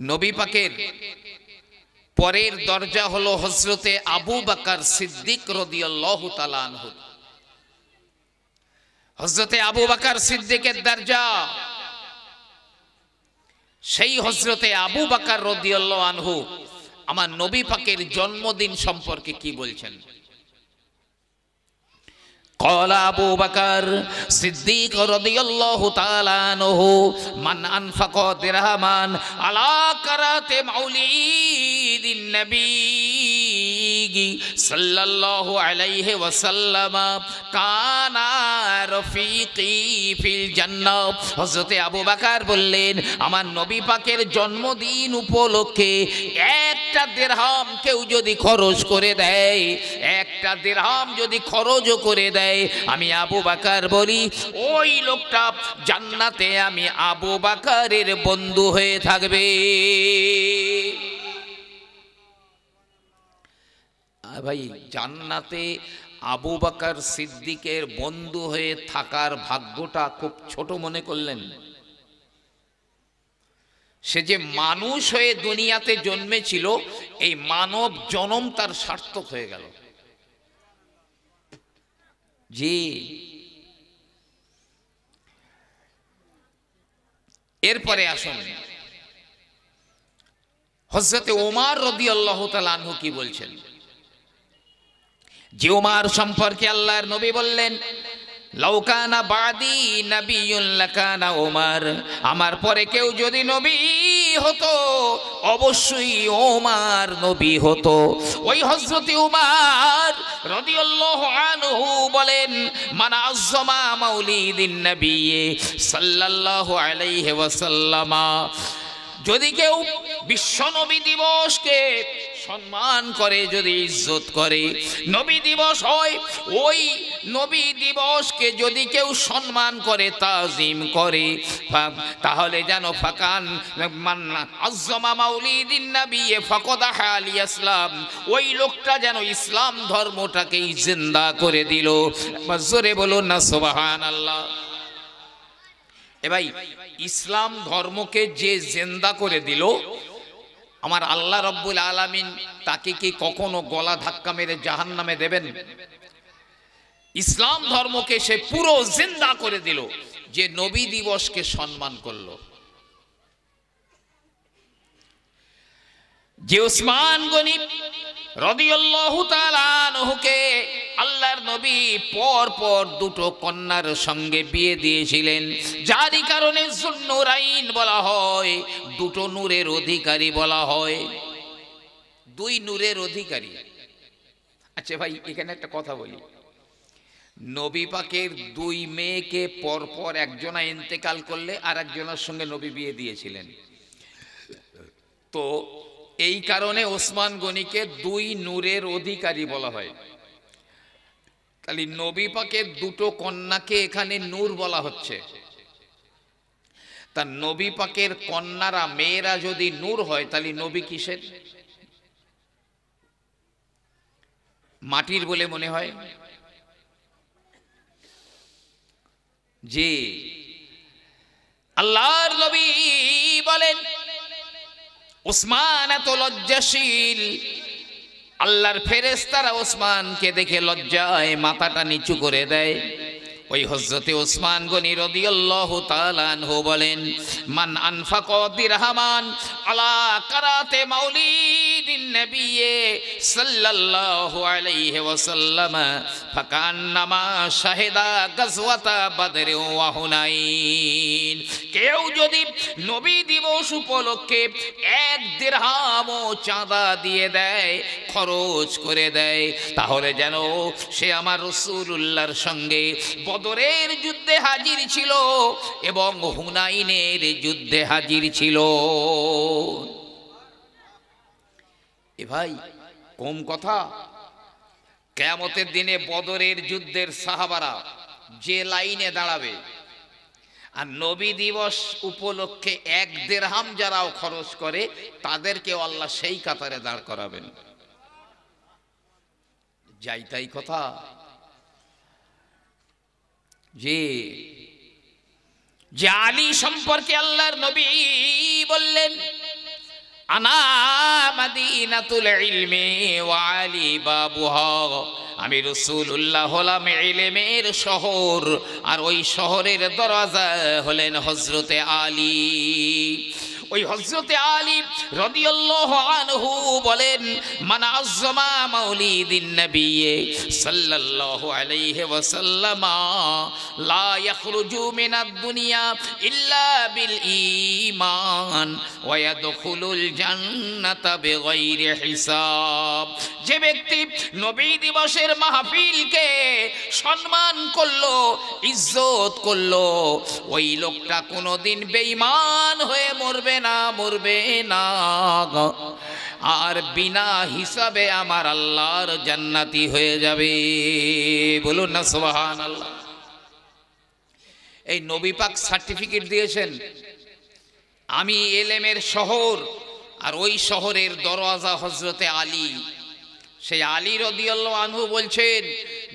নবী পাকের পরের দরজা হলো হযরতে আবু বকর সিদ্দিক রাদিয়াল্লাহু তাআলা আনহু। হযরতে আবু বকর সিদ্দিকের দরজা, সেই হযরতে আবু বকর রাদিয়াল্লাহু আনহু আমার নবী পাকের জন্মদিন সম্পর্কে কি বলছেন। قال أبو بكر صديق رضي الله تعالى عنه من أنفق درهما على قراءة مولد النبي صلى الله عليه وسلم كان رفيقي في الجنة। হযরতে আবু বকর বললেন, আমার নবী পাকের জন্মদিন উপলক্ষে একটা দিরহাম কেউ যদি খরচ করে দেয়, একটা দিরহাম যদি খরচ করে দেয়, আমি আবু বকর বলি ওই লোকটা জান্নাতে আমি আবু বকরের বন্ধু হয়ে থাকবে। ভাই, জান্নাতে আবু বকর সিদ্দিকের বন্ধু হয়ে থাকার ভাগ্যটা খুব ছোট মনে করলেন? সে যে মানুষ হয়ে দুনিয়াতে জন্মেছিল, এই মানব জন্ম তার সার্থক হয়ে গেল। জি, এরপরে আসুন হযরতে ওমর রাদিয়াল্লাহু তাআলা আনহু কি বলছেন। যে ওমর সম্পর্কে আল্লাহর নবী বললেন, লাউ কানা বাদি নাবিয়্যুন লাকানা ওমর, আমার পরে কেউ যদি নবী হতো অবশ্যই ওমর নবী হতো। ওই হযরতে ওমর রাদিয়াল্লাহু আনহু বলেন, মান আযযামা মাউলিদিন নবী সাল্লাল্লাহু আলাইহি ওয়াসাল্লাম, যদি কেউ বিশ্ব নবী দিবসকে সম্মান করে, যদি ইজ্জত করে, নবী দিবস হয়, ওই নবী দিবসকে যদি কেউ সম্মান করে, তাজিম করে, তাহলে যেন ফাকান মান আযযামা মাউলিদিন নবী ফাকাদ হালি ইসলাম, ওই লোকটা যেন ইসলাম ধর্মটাকেই জিন্দা করে দিল। জোরে বলুন না সুবহানাল্লাহ। এ ভাই, ইসলাম ধর্মকে যে জিন্দা করে দিল, আমার আল্লাহ রব্বুল আলামিন তাকে কি কখনো গলা ধাক্কা মেরে জাহান্নামে দেবেন? ইসলাম ধর্মকে সে পুরো জিন্দা করে দিল, যে নবী দিবসকে সম্মান করলো। যে উসমান গনি রাদিয়াল্লাহু তাআলা আনহুকে আল্লাহর নবী পর পর দুটো কন্যার সঙ্গে বিয়ে দিয়েছিলেন, যারই কারণে যুন্নুরাইন বলা হয়, দুটো নূরের অধিকারী বলা হয়, দুই নূরের অধিকারী। আচ্ছা ভাই, এখানে একটা কথা বলি, নবী পাকের দুই মেয়েকে পর পর একজনা ইন্তেকাল করলে আর একজনের সঙ্গে নবী বিয়ে দিয়েছিলেন, তো এই কারণে ওসমান গনিকে দুই নূরের অধিকারী বলা হয়। খালি নবী পাকের দুটো কন্যাকে এখানে নূর বলা হচ্ছে, তা নবী পাকের কন্যারা মেয়েরা যদি নূর হয়, তাহলে নবী কিসের? মাটির বলে মনে হয়। জি, আল্লাহর নবী বলেন, উসমান এত লজ্জাশীল, আল্লাহর ফেরেশতারা ওসমানকে দেখে লজ্জায় মাথাটা নিচু করে দেয়। ওই হযরতে ওসমান গনি রাদিয়াল্লাহু তাআলা আনহু বলেন, মান আনফাকা দিরহামান আলা কারাতে মাউলিদিন নবী সাল্লাল্লাহু আলাইহি ওয়াসাল্লাম ফাকান্নামা শাহিদা গাজওয়াতা বদর ওয়া হুনাইন। কেউ যদি নবী দিবস উপলক্ষে এক দিরহামও চাঁদা দিয়ে দেয়, খরচ করে দেয়, তাহলে যেন সে আমার রাসূলুল্লাহর সঙ্গে বদরের যুদ্ধে হাজির ছিল এবং হুনাইনের যুদ্ধে হাজির ছিল। এ ভাই, কম কথা? কিয়ামতের দিনে বদরের যুদ্ধের সাহাবারা যে লাইনে দাঁড়াবে, আর নবী দিবস উপলক্ষে এক দিরহাম যারাও খরচ করে, তাদেরকে আল্লাহ সেই কাতারে দাঁড় করাবেন। যাই তাই কথা? যে আলী সম্পর্কে আল্লাহর নবী বললেন, আনা মাদিনাতুল ইলমি ওয়া আলী বাবুহা, আমি রাসূলুল্লাহ হলাম ইলমের শহর, আর ওই শহরের দরজা হলেন হযরতে আলী। ওই হযরতে আলী রাদিয়াল্লাহু আনহু বলেন, মান আযযামা মাউলিদিন নবী সাল্লাল্লাহু আলাইহি ওয়াসাল্লাম লা ইয়াখরুজু মিনাদ দুনিয়া ইল্লা বিল ঈমান ওয়া ইয়াদখুলুল জান্নাতা বিগাইরি হিসাব। যে ব্যক্তি নবী দিবসের মাহফিলকে সম্মান করলো, ইজ্জত করলো, ওই লোকটা কোনোদিন বেঈমান হয়ে মরবে না, আর বিনা হিসাবে আমার আল্লাহর জান্নাতি হয়ে যাবে। বলুন না সুবহানাল্লাহ। এই নবী পাক সার্টিফিকেট দিয়েছেন, আমি ইলমের শহর, আর ওই শহরের দরওয়াজা হযরতে আলী। সেই আলী রাদিয়াল্লাহু আনহু বলছেন,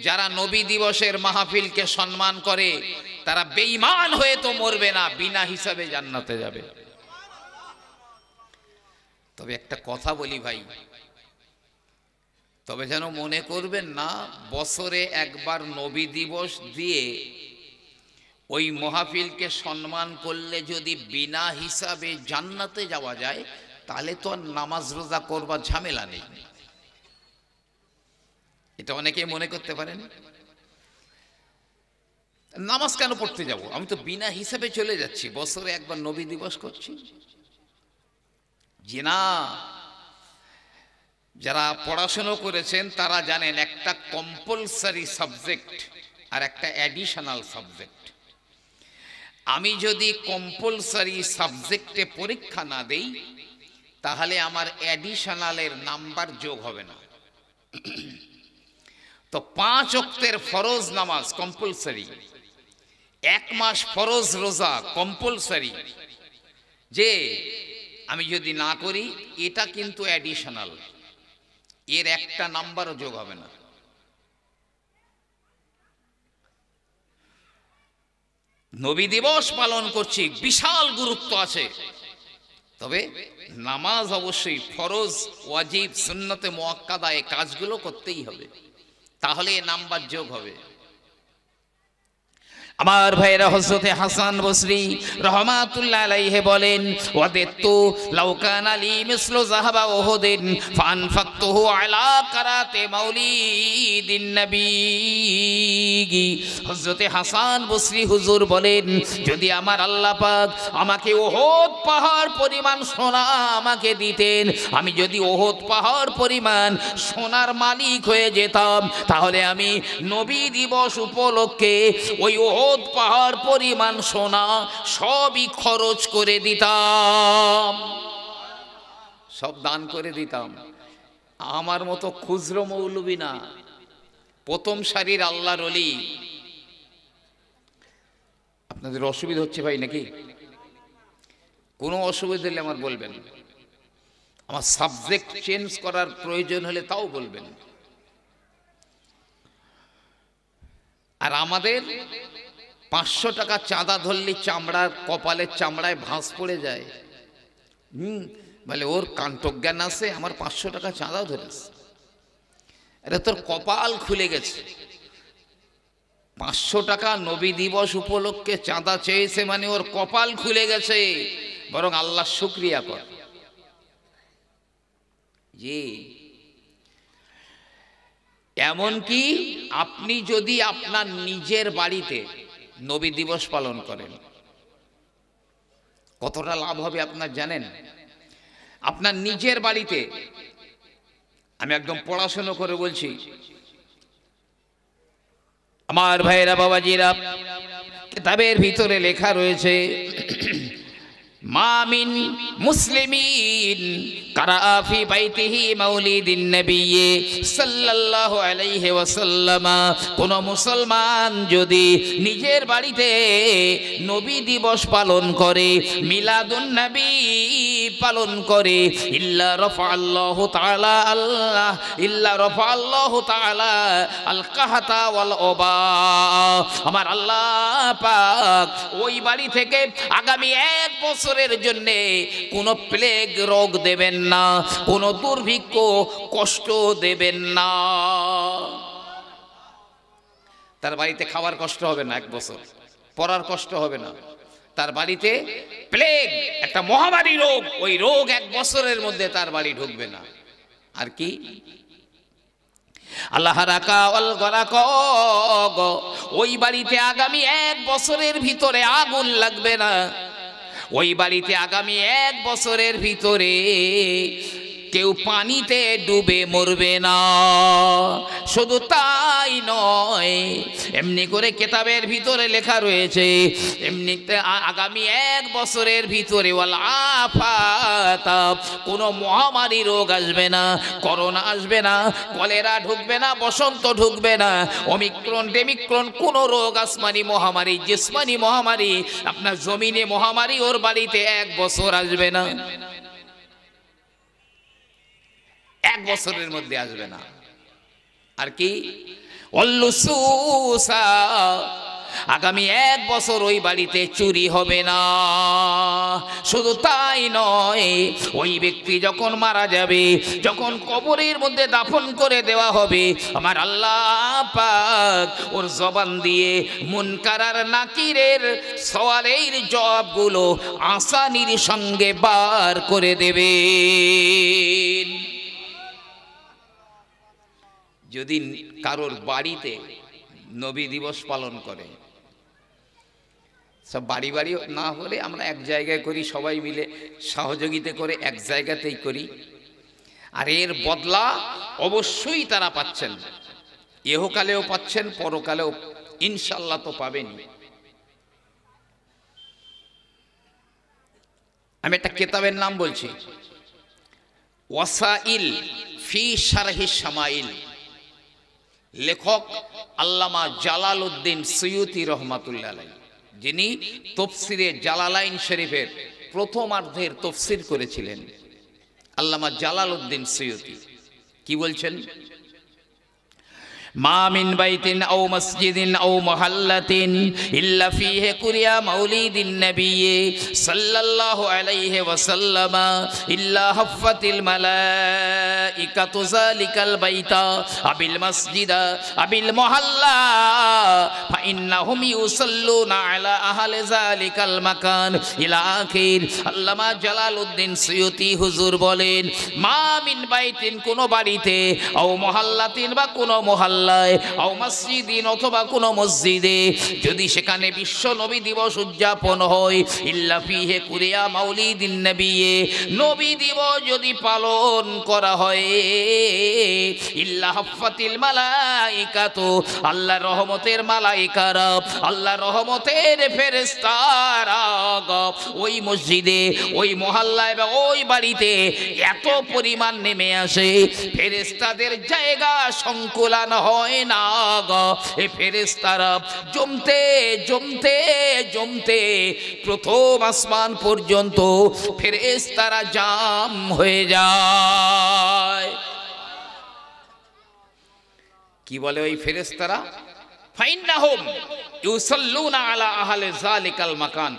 যারা নবী দিবসের মাহফিলকে সম্মান করে তারা বেঈমান হয়ে তো মরবে না, বিনা হিসাবে জান্নাতে যাবে। তবে একটা কথা বলি ভাই, তবে যেন মনে করবেন না বছরে একবার নবী দিবস দিয়ে ওই মাহফিলকে সম্মান করলে যদি বিনা হিসাবে জান্নাতে যাওয়া যায়, তাহলে তো আর নামাজ রোজা করবার ঝামেলা নেই। এটা অনেকে মনে করতে পারেন, নামাজ কেন পড়তে যাব, আমি তো বিনা হিসাবে চলে যাচ্ছি, বছরে একবার নবী দিবস করছি। জি না, যারা পড়াশোনা করেছেন তারা জানেন একটা কম্পালসারি সাবজেক্ট আর একটা অ্যাডিশনাল সাবজেক্ট। আমি যদি কম্পালসারি সাবজেক্টে পরীক্ষা না দেই তাহলে আমার অ্যাডিশনালের নাম্বার যোগ হবে না। তো 5 ওয়াক্তের ফরজ নামাজ কম্পালসারি, 1 মাস ফরজ রোজা কম্পালসারি, যে আমি যদি না করি এটা কিন্তু অ্যাডিশনাল, এর একটা নাম্বারও যোগ হবে না। নবী দিবস পালন করছি, বিশাল গুরুত্ব আছে, তবে নামাজ অবশ্যই ফরজ, ওয়াজিব, সুন্নতে মুআক্কাদা এই কাজগুলো করতেই হবে, তাহলে এ নাম্বার যোগ হবে। আমার ভাইরা হযরতে হাসান বসরি রাহমাতুল্লাহ আলাইহি বলেন, ওয়াদাতু লাউ কানা লি মিসলু যাহাবা উহুদিন ফানফাকতুহু আলা কারাতে মাউলিদিন নবী। হযরতে হাসান বসরি হুজুর বলেন, যদি আমার আল্লাহ পাক আমাকে উহুদ পাহাড় পরিমাণ সোনা আমাকে দিতেন, আমি যদি উহুদ পাহাড় পরিমাণ সোনার মালিক হয়ে যেতাম, তাহলে আমি নবী দিবস উপলক্ষে ওই পাহাড় পরিমাণ সোনা সবই খরচ করে দিতাম, সব দান করে দিতাম। আমার মতো খুচরো মৌলবি না, প্রথম সারির আল্লাহর ওলি। আপনাদের অসুবিধা হচ্ছে ভাই নাকি? কোনো অসুবিধা হলে আমার বলবেন, আমার সাবজেক্ট চেঞ্জ করার প্রয়োজন হলে তাও বলবেন। আর আমাদের 500 টাকা চাঁদা ধরলে চামড়ার, কপালের চামড়ায় ভাঁজ পড়ে যায়। বলে ওর কান্তজ্ঞান আছে, আমার 500 টাকা চাঁদা ধরেছে, এটা তোর কপাল খুলে গেছে। 500 টাকা নবী দিবস উপলক্ষে চাঁদা চেয়েছে মানে ওর কপাল খুলে গেছে, বরং আল্লাহ শুকরিয়া কর। জি, এমনকি আপনি যদি আপনার নিজের বাড়িতে নবী দিবস পালন করেন, কতটা লাভ হবে আপনার জানেন? আপনার নিজের বাড়িতে, আমি একদম পড়াশোনা করে বলছি আমার ভাইরা বাবাজিরা, কিতাবের ভিতরে লেখা রয়েছে, মামিন মুসলিমিন কারা ফি বাইতিহি মাউলিদিন নবী সাল্লাল্লাহু আলাইহি ওয়াসাল্লাম, কোন মুসলমান যদি নিজের বাড়িতে নবী দিবস পালন করে, মিলাদুন নবী পালন করে ইল্লা রাফাআল্লাহু তাআলা আল কাহাতা ওয়াল ওবা, আমার আল্লাহ পাক ওই বাড়ি থেকে আগামী 1 বছরের জন্য কোনো প্লেগ রোগ দেবেন না, কোনো দুর্ভিক্ষ কষ্ট দেবেন না। তার বাড়িতে খাওয়ার কষ্ট হবে না 1 বছর, পড়ার কষ্ট হবে না। তার বাড়িতে প্লেগ একটা মহামারী রোগ, ওই রোগ 1 বছরের মধ্যে তার বাড়ি ঢুকবে না। আর কি আল্লাহ রাকা ওয়াল গরাক, ওই বাড়িতে আগামী 1 বছরের ভিতরে আগুন লাগবে না, ওই বাড়িতে আগামী 1 বছরের ভিতরে কেউ পানিতে ডুবে মরবে না। শুধু তাই নয়, এমনি করে কিতাবের ভিতরে লেখা রয়েছে এমনিতে আগামী 1 বছরের ভিতরে ওয়াল আফাত, কোনো মহামারী রোগ আসবে না, করোনা আসবে না, কলেরা ঢুকবে না, বসন্ত ঢুকবে না, ওমিক্রন ডেমিক্রন কোনো রোগ, আসমানি মহামারী জিসমানি মহামারী, আপনার জমিনে মহামারী ওর বাড়িতে 1 বছর আসবে না, 1 বছরের মধ্যে আসবে না। আর কি ওয়াল্লুসুসা, আগামী 1 বছর ওই বাড়িতে চুরি হবে না। শুধু তাই নয়, ওই ব্যক্তি যখন মারা যাবে, যখন কবরের মধ্যে দাফন করে দেওয়া হবে, আমার আল্লাহ পাক ওর জবান দিয়ে মুনকার আর নাকিরের সওয়ালের জবাবগুলো আসানির সঙ্গে বার করে দেবেন। যদি কারোর বাড়িতে নবী দিবস পালন করে, সব বাড়ি বাড়ি না হলে আমরা এক জায়গায় করি, সবাই মিলে সহযোগিতা করে এক জায়গাতেই করি, আর এর বদলা অবশ্যই তারা পাচ্ছেন, ইহকালেও পাচ্ছেন, পরকালেও ইনশাল্লাহ তো পাবেন। আমি একটা কিতাবের নাম বলছি, ওয়াসাইল ফি শারহি শামাইল, লেখক আল্লামা জালালউদ্দিন সুয়ুতি রহমাতুল্লাহ আলাইহি, যিনি তফসিরে জালালাইন শরীফের প্রথমার্ধের তফসির করেছিলেন। আল্লামা জালালউদ্দিন সুয়ুতি কি বলছেন? মা মিন বাইতিন আও মসজিদিন আও মুহাল্লাতিন ইল্লা ফিহি কুরিয়া মাউলিদিন নবী সাল্লাল্লাহু আলাইহি ওয়াসাল্লাম ইল্লা হাফাতিল মালাইকাতু যালিকাল বাইতা আবিল মসজিদা আবিল মুহাল্লা ফা ইন্নাহুম ইউসাল্লুনা আলা আহলি যালিকাল মাকান ইলা আখির। আল্লামা জালালউদ্দিন সুয়ুতি হুজুর বলেন, মা মিন বাইতিন, কোন বাড়িতে, আও মুহাল্লাতিন বা কোন মুহাল্লা, আও মসজিদিন অথবা কোন মসজিদে, যদি সেখানে বিশ্ব নবী দিবস উদযাপন হয়, ইল্লা ফিহি কুরিয়া মাউলিদিন নবী, নবী দিবস যদি পালন করা হয়, ইল্লা হাফাতিল মালাইকাতু, আল্লাহর রহমতের মালাইকারা, আল্লাহর রহমতের ফেরেশতারা ওই মসজিদে, ওই মহল্লায় বা ওই বাড়িতে এত পরিমাণ নেমে আসে, ফেরেশতাদের জায়গা সংকুলান হয় না গো। এই ফেরেশতারা জমতে জমতে জমতে প্রথম আসমান পর্যন্ত ফেরেশতারা জাম হয়ে যায়। কি বলে ওই ফেরেশতারা? ফাইন্নাহুম ইউসাল্লুনা আলা আহলি যালিকাল মাকান,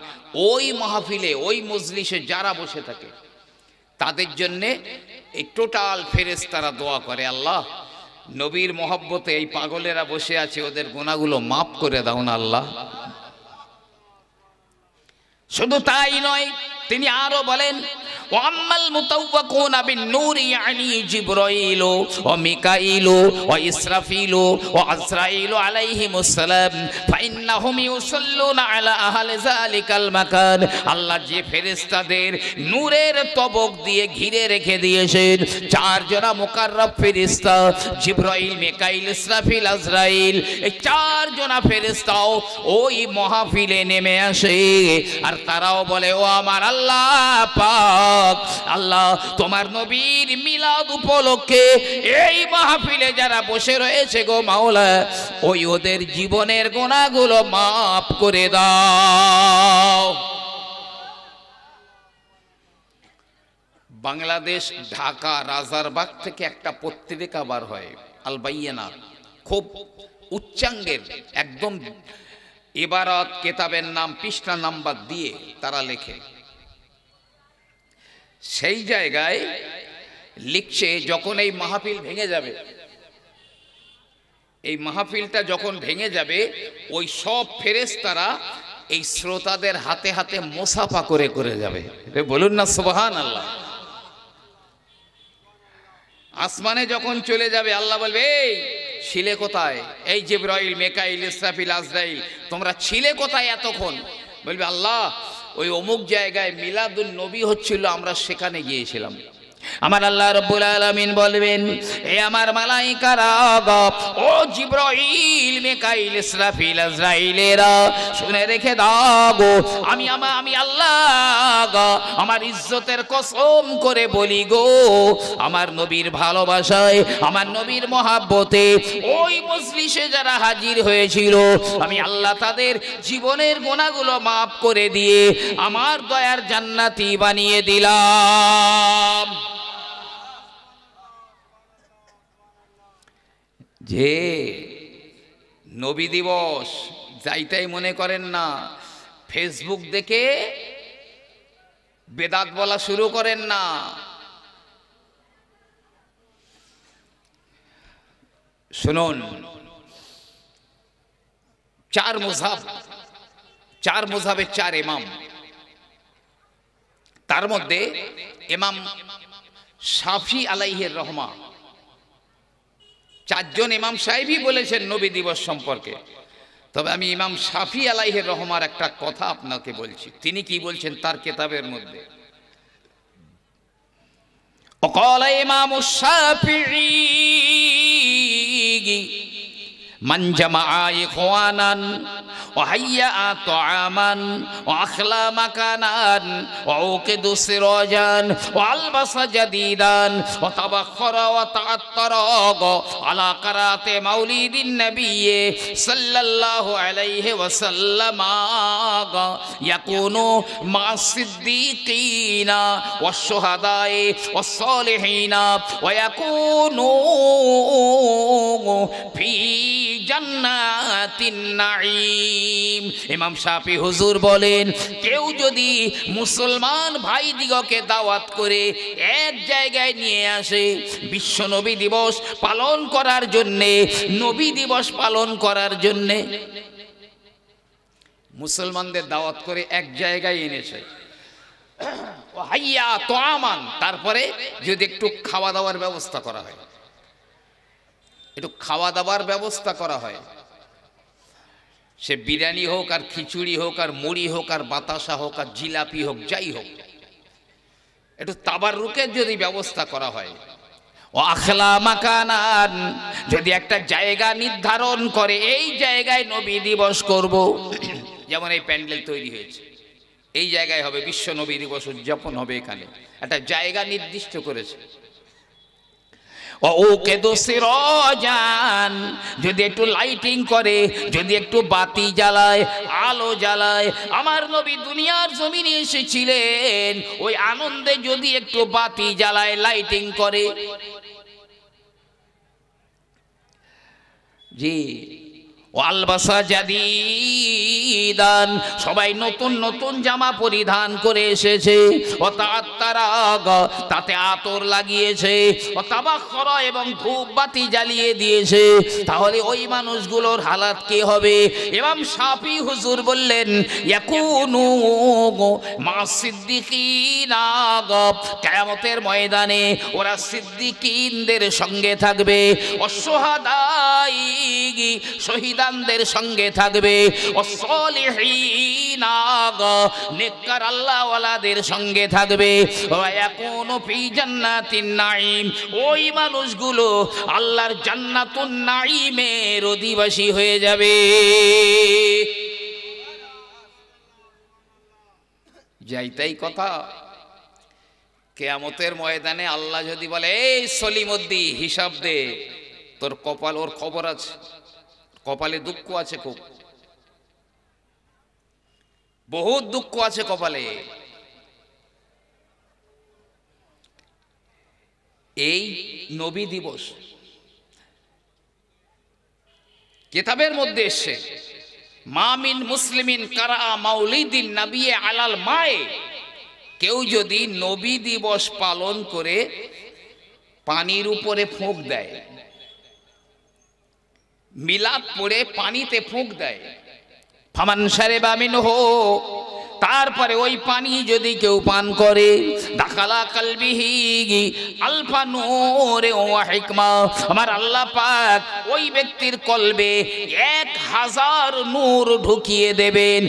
ওই মাহফিলে, ওই মজলিসে যারা বসে থাকে তাদের জন্য এই টোটাল ফেরেশতারা দোয়া করে, আল্লাহ নবীর মহব্বতে এই পাগলেরা বসে আছে, ওদের গুনাহগুলো মাফ করে দাও না আল্লাহ। শুধু তাই নয়, তিনি আরো বলেন, ওয়াম্মাল মুতাওয়াক্কুনা বিন নূর ইয়ানি জিবরাইল ওয়া মিকাইল ওয়া ইসরাফিল ওয়া আজরাইল আলাইহিমুস সালাম ফাইন্নাহুম ইউসাল্লুনা আলা আহলি যালিকাল মাকান। আল্লাহ যে ফেরেশতাদের নূরের তবক দিয়ে ঘিরে রেখে দিয়েছেন, 4 জনা মুকাররব ফেরেশতা, জিবরাইল, মিকাইল, ইসরাফিল, আজরাইল, এই 4 জনা ফেরেশতাও ওই মাহফিলে নেমে আসে, আর তারাও বলে, ও আমার আল্লাহ পাক, আল্লাহ তোমার নবীর মিলাদ উপলক্ষে এই মাহফিলে যারা বসে রয়েছে গো মাওলা, ওই ওদের জীবনের গুনাহগুলো মাফ করে দাও। বাংলাদেশ ঢাকা রাজারবাগ থেকে একটা পত্রিকা বার হয়, আল বাইয়ানা, খুব উচ্চাঙ্গের একদম ইবারত কেতাবের নাম পৃষ্ঠা নাম্বার দিয়ে তারা লেখে। সেই জায়গায় লিখছে যখন এই মাহফিল ভেঙে যাবে, এই মাহফিলটা যখন ভেঙে যাবে, ওই সব ফেরেশতারা এই শ্রোতাদের হাতে হাতে মুসাফা করে করে যাবে। বলুন না সুবহানাল্লাহ। আসমানে যখন চলে যাবে আল্লাহ বলবে, এই ছিলে কোথায়? এই জিবরাইল, মিকাইল, ইসরাফিল, আজরাইল, তোমরা ছিলে কোথায় এতক্ষণ? বলবে আল্লাহ ওই অমুক জায়গায় মিলাদুন নবী হচ্ছিল, আমরা সেখানে গিয়েছিলাম। আমার আল্লাহ রাব্বুল আলামিন বলবেন, এ আমার মালাইকারা, ও জিবরাইল, মিকাইল, ইসরাফিল, আজরাইলেরা, শুনে রেখে দাও গো, আমি আল্লাহ আমার ইজ্জতের কসম করে বলি গো, আমার নবীর ভালোবাসায়, আমার নবীর মহাব্বতে ওই মজলিসে যারা হাজির হয়েছিল, আমি আল্লাহ তাদের জীবনের গুনাহগুলো মাফ করে দিয়ে আমার দয়ার জান্নাতি বানিয়ে দিলাম। যে নবী দিবস যাইতাই মনে করেন না, ফেসবুক দেখে বেদাত বলা শুরু করেন না। শুনুন, চার মুযহাবের চার ইমাম, তার মধ্যে ইমাম শাফি আলাইহির রহমা, চারজন ইমাম সাহেবই বলেছেন নবী দিবস সম্পর্কে। তবে আমি ইমাম শাফি আলাইহির রহমার একটা কথা আপনাকে বলছি, তিনি কি বলছেন তার কিতাবের মধ্যে। وقال إمام الشافعي من جمع إخوانا وهيأ طعاما وأخلى مكانا وأوقد سراجا وألبس جديدا وتبخر وتعطر على قراءة مولد النبي صلى الله عليه وسلم يكون مع الصديقين والشهداء والصالحين ويكون في জান্নাতিন নাঈম। ইমাম শাফি হুজুর বলেন, কেউ যদি মুসলমান ভাই দিগকে দাওয়াত করে এক জায়গায় নিয়ে আসে বিশ্ব নবী দিবস পালন করার জন্যে, নবী দিবস পালন করার জন্যে, মুসলমানদের দাওয়াত করে এক জায়গায় এনেছে, ও হাইয়া তোয়ামান, তারপরে যদি একটু খাওয়া দাওয়ার ব্যবস্থা করা হয়, একটু খাওয়া দাওয়ার ব্যবস্থা করা হয়, সে বিরিয়ানি হোক আর খিচুড়ি হোক আর মুড়ি হোক আর বাতাসা হোক আর জিলাপি হোক, যাই হোক, একটু তাবাররুকের যদি ব্যবস্থা করা হয়, ও আখলা মাকানান, যদি একটা জায়গা নির্ধারণ করে এই জায়গায় নবী দিবস করব, যেমন এই প্যান্ডেল তৈরি হয়েছে, এই জায়গায় হবে বিশ্ব নবী দিবস উদযাপন হবে, এখানে একটা জায়গা নির্দিষ্ট করেছে। যদি একটু লাইটিং করে, যদি একটু বাতি জ্বালায়, আলো জ্বালায়, আমার নবী দুনিয়ার জমিনে এসেছিলেন, ওই আনন্দে যদি একটু বাতি জ্বালায়, লাইটিং করে, জি, আলবাসা জাদিদান, সবাই নতুন নতুন জামা পরিধান করে এসেছে, ও তাতে আতর লাগিয়েছে, ও তাবাখর এবং ধূপ বাতি জ্বালিয়ে দিয়েছে, তাহলে ওই মানুষগুলোর হালাত কি হবে? ইমাম শাফি হুজুর বললেন, ইয়াকুনু মা সিদ্দিকিনা, কিয়ামতের ময়দানে ওরা সিদ্দিকিনদের সঙ্গে থাকবে, অসহাদাই, শহীদানদের সঙ্গে থাকবে, অসলিহিনা, নেককার আল্লাহওয়ালাদের সঙ্গে থাকবে, ওয়ায়াকুনু ফি জান্নাতিন নাঈম, ওই মানুষগুলো আল্লাহর জান্নাতুন নাঈমের অধিবাসী হয়ে যাবে। যাইতাই কথা, কিয়ামতের ময়দানে আল্লাহ যদি বলে, এই সলিমউদ্দি হিসাব দে, তোর কপাল, ওর খবর আছে, কপালে দুঃখ আছে, খুব বহুত দুঃখ আছে কপালে, এই নবী দিবস কিতাবের মধ্যে এসে মামিন মুসলিমিন কারা মাউলিদিন নবী আলাল মায়ে, কেউ যদি নবী দিবস পালন করে পানির উপরে ফোঁক দেয়, মিলাদ পড়ে পানিতে ফোঁক দেয়, ফামান শারিবা মিনহু, তারপরে ওই পানি যদি কেউ পান করে, দাখালা কলবিহি আলফা নূরে ওয়া হিকমা, আমার আল্লাহ পাক ওই ব্যক্তির কলবে 1000 নূর ঢুকিয়ে দেবেন,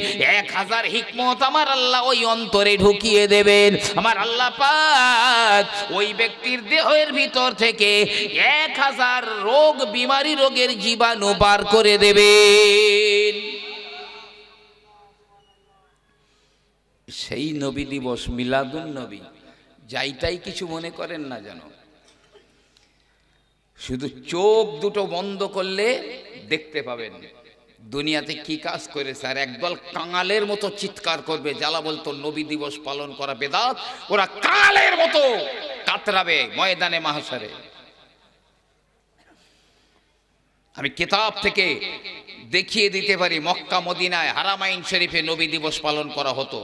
1000 হিকমত আমার আল্লাহ ওই অন্তরে ঢুকিয়ে দেবেন। আমার আল্লাহ পাক ওই ব্যক্তির দেহের ভিতর থেকে 1000 রোগ বিমারি রোগের জীবাণু বার করে দেবেন। সেই নবী দিবস মিলাদুন নবী, যাইতাই কিছু মনে করেন না যেন। শুধু চোখ দুটো বন্ধ করলে দেখতে পাবেন দুনিয়াতে কি কাজ করেছে। আর একদল কাঙালের মতো চিৎকার করবে, যারা বলতো নবী দিবস পালন করা বেদাত, ওরা কাঙালের মতো কাতরাবে ময়দানে মাহশরে। আমি কিতাব থেকে দেখিয়ে দিতে পারি, মক্কা মদিনায় হারামাইন শরীফে নবী দিবস পালন করা হতো।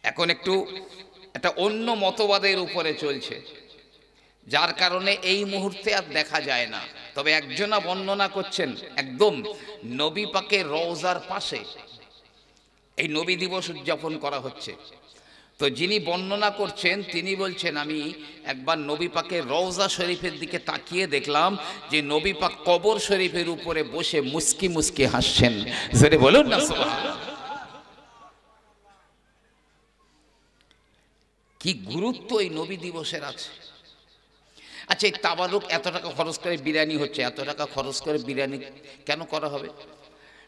এখন একটু একটা অন্য মতবাদের উপরে চলছে, যার কারণে এই মুহূর্তে আর দেখা যায় না। তবে একজনা বর্ণনা করছেন একদম নবী পাকের রওজার পাশে এই নবী দিবস উদযাপন করা হচ্ছে। তো যিনি বর্ণনা করছেন তিনি বলছেন, আমি একবার নবী পাকের রওজা শরীফের দিকে তাকিয়ে দেখলাম যে নবী পাক কবর শরীফের উপরে বসে মুস্কি মুস্কি হাসছেন। জোরে বলুন না সুবহানাল্লাহ। কি গুরুত্ব এই নবী দিবসের আছে। আচ্ছা, এই তাবারুক এত টাকা খরচ করে বিরিয়ানি হচ্ছে, এত টাকা খরচ করে বিরিয়ানি কেন করা হবে?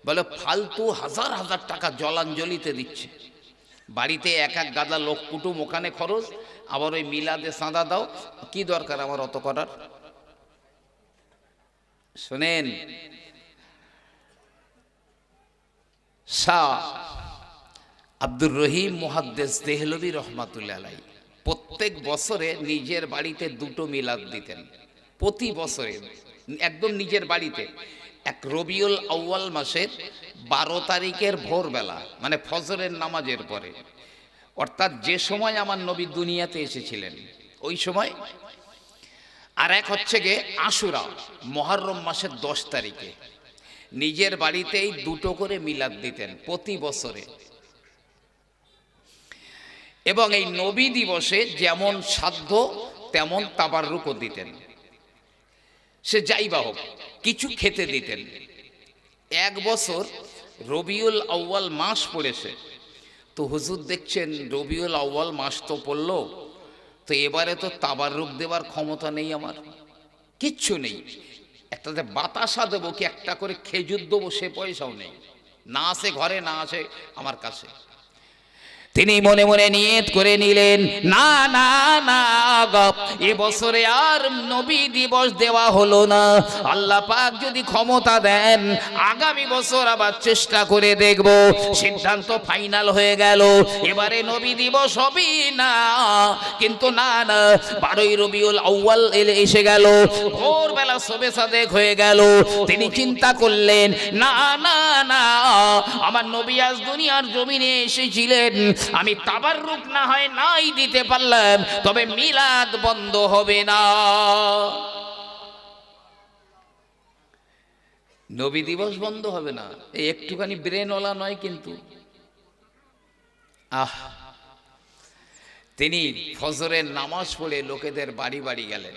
বলে ফালতু হাজার হাজার টাকা জলাঞ্জলিতে দিচ্ছে। বাড়িতে এক এক গাদা লোক কুটুম ওখানে খরচ, আবার ওই মিলাদে চাঁদা দাও, কি দরকার আমার অত করার? শোনেন, শাহ আব্দুর রহিম মুহাদ্দিস দেহলভী রহমাতুল্লাহ আলাইহি প্রত্যেক বছরে নিজের বাড়িতে 2টো মিলাদ দিতেন। প্রতি বছরে একদম নিজের বাড়িতে। এক রবিউল আউয়াল মাসের 12 তারিখের ভোরবেলা, মানে ফজরের নামাজের পরে, অর্থাৎ যে সময় আমার নবী দুনিয়াতে এসেছিলেন ওই সময়। আর এক হচ্ছে গিয়ে আশুরা, মুহররম মাসের 10 তারিখে নিজের বাড়িতেই 2টো করে মিলাদ দিতেন প্রতি বছরে। এবং এই নবী দিবসে যেমন সাধ্য তেমন তাবাররুকও দিতেন। সে যাই বা হোক, কিছু খেতে দিতেন। এক বছর রবিউল আউয়াল মাস পড়েছে, তো হুজুর দেখছেন রবিউল আউয়াল মাস তো পড়লো, তো এবারে তো তাবাররুক দেওয়ার ক্ষমতা নেই আমার, কিচ্ছু নেই। একটাতে বাতাসা দেবো কি একটা করে খেজুর দেবো সে পয়সাও নেই, না আছে ঘরে, না আছে আমার কাছে। তিনি মনে মনে নিয়ত করে নিলেন, না না না, এবছরে আর নবী দিবস দেওয়া হলো না। আল্লাহ পাক যদি ক্ষমতা দেন আগামী বছর আবার চেষ্টা করে দেখব। সিদ্ধান্ত ফাইনাল হয়ে গেল, এবারে নবী দিবস হবে না। কিন্তু না না, 12ই রবিউল আউয়াল এসে গেল, ভোরবেলা শবে সাদেক হয়ে গেল। তিনি চিন্তা করলেন, না না না, আমার নবী আজ দুনিয়ার জমিনে এসেছিলেন, আমি তাবাররুক না হয় নাই দিতে পারলাম, তবে মিলাদ বন্ধ হবে না। নবী দিবস বন্ধ হবে না, এই একটুখানি ব্রেনওয়ালা নয় কিন্তু। তিনি ফজরের নামাজ পড়ে লোকেদের বাড়ি বাড়ি গেলেন।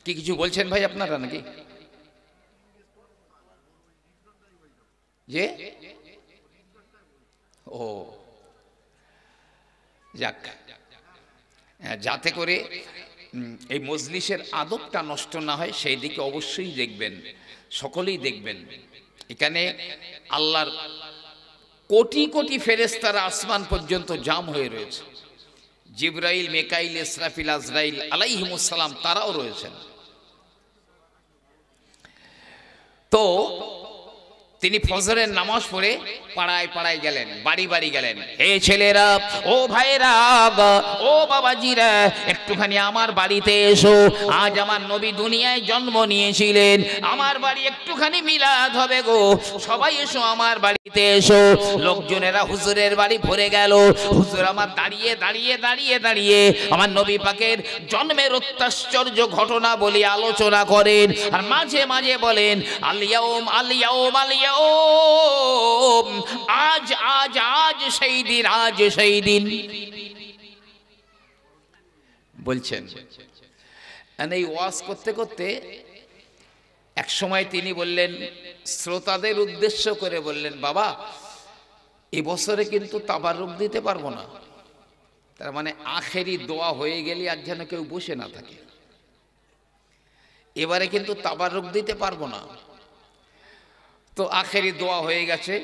কি কিছু বলছেন ভাই আপনারা নাকি? যে ও যাক, যাতে করে এই মজলিসের আদবটা নষ্ট না হয় সেই দিকে অবশ্যই দেখবেন, সকলেই দেখবেন। এখানে আল্লাহর কোটি কোটি ফেরেশতারা আসমান পর্যন্ত জাম হয়ে রয়েছে। জিবরাইল, মিকাইল, ইসরাফিল, আজরাইল আলাইহিমুস সালাম তারাও রয়েছেন। তো তিনি ফজরের নামাজ পড়ে পাড়ায় পাড়ায় গেলেন, বাড়ি বাড়ি গেলেন। হে ছেলেরা, ও ভাইরা, ও বাবাজিরা, একটুখানি আমার বাড়িতে এসো। আজ আমার নবী দুনিয়ায় জন্ম নিয়েছিলেন, আমার বাড়ি একটুখানি মিলাদ হবে গো, সবাই এসো আমার বাড়িতে এসো। লোকজনেরা হুজুরের বাড়ি ভরে গেল। হুজুর আমার দাঁড়িয়ে দাঁড়িয়ে দাঁড়িয়ে দাঁড়িয়ে আমার নবী পাকের জন্মের অত্যাশ্চর্য ঘটনা বলি আলোচনা করেন, আর মাঝে মাঝে বলেন আলিয়াউম আলিয়াউম আলিয়াউম, আজ আজ আজ সেই দিন, আজ সেই দিন বলছেন। এই ওয়াজ করতে করতে এক সময় তিনি বললেন, শ্রোতাদের উদ্দেশ্য করে বললেন, বাবা এবছরে কিন্তু তাবারুক দিতে পারবো না। তার মানে আখেরি দোয়া হয়ে গেলে আর যেন কেউ বসে না থাকে। এবারে কিন্তু তাবারুক দিতে পারবো না। তো আখেরি দোয়া হয়ে গেছে,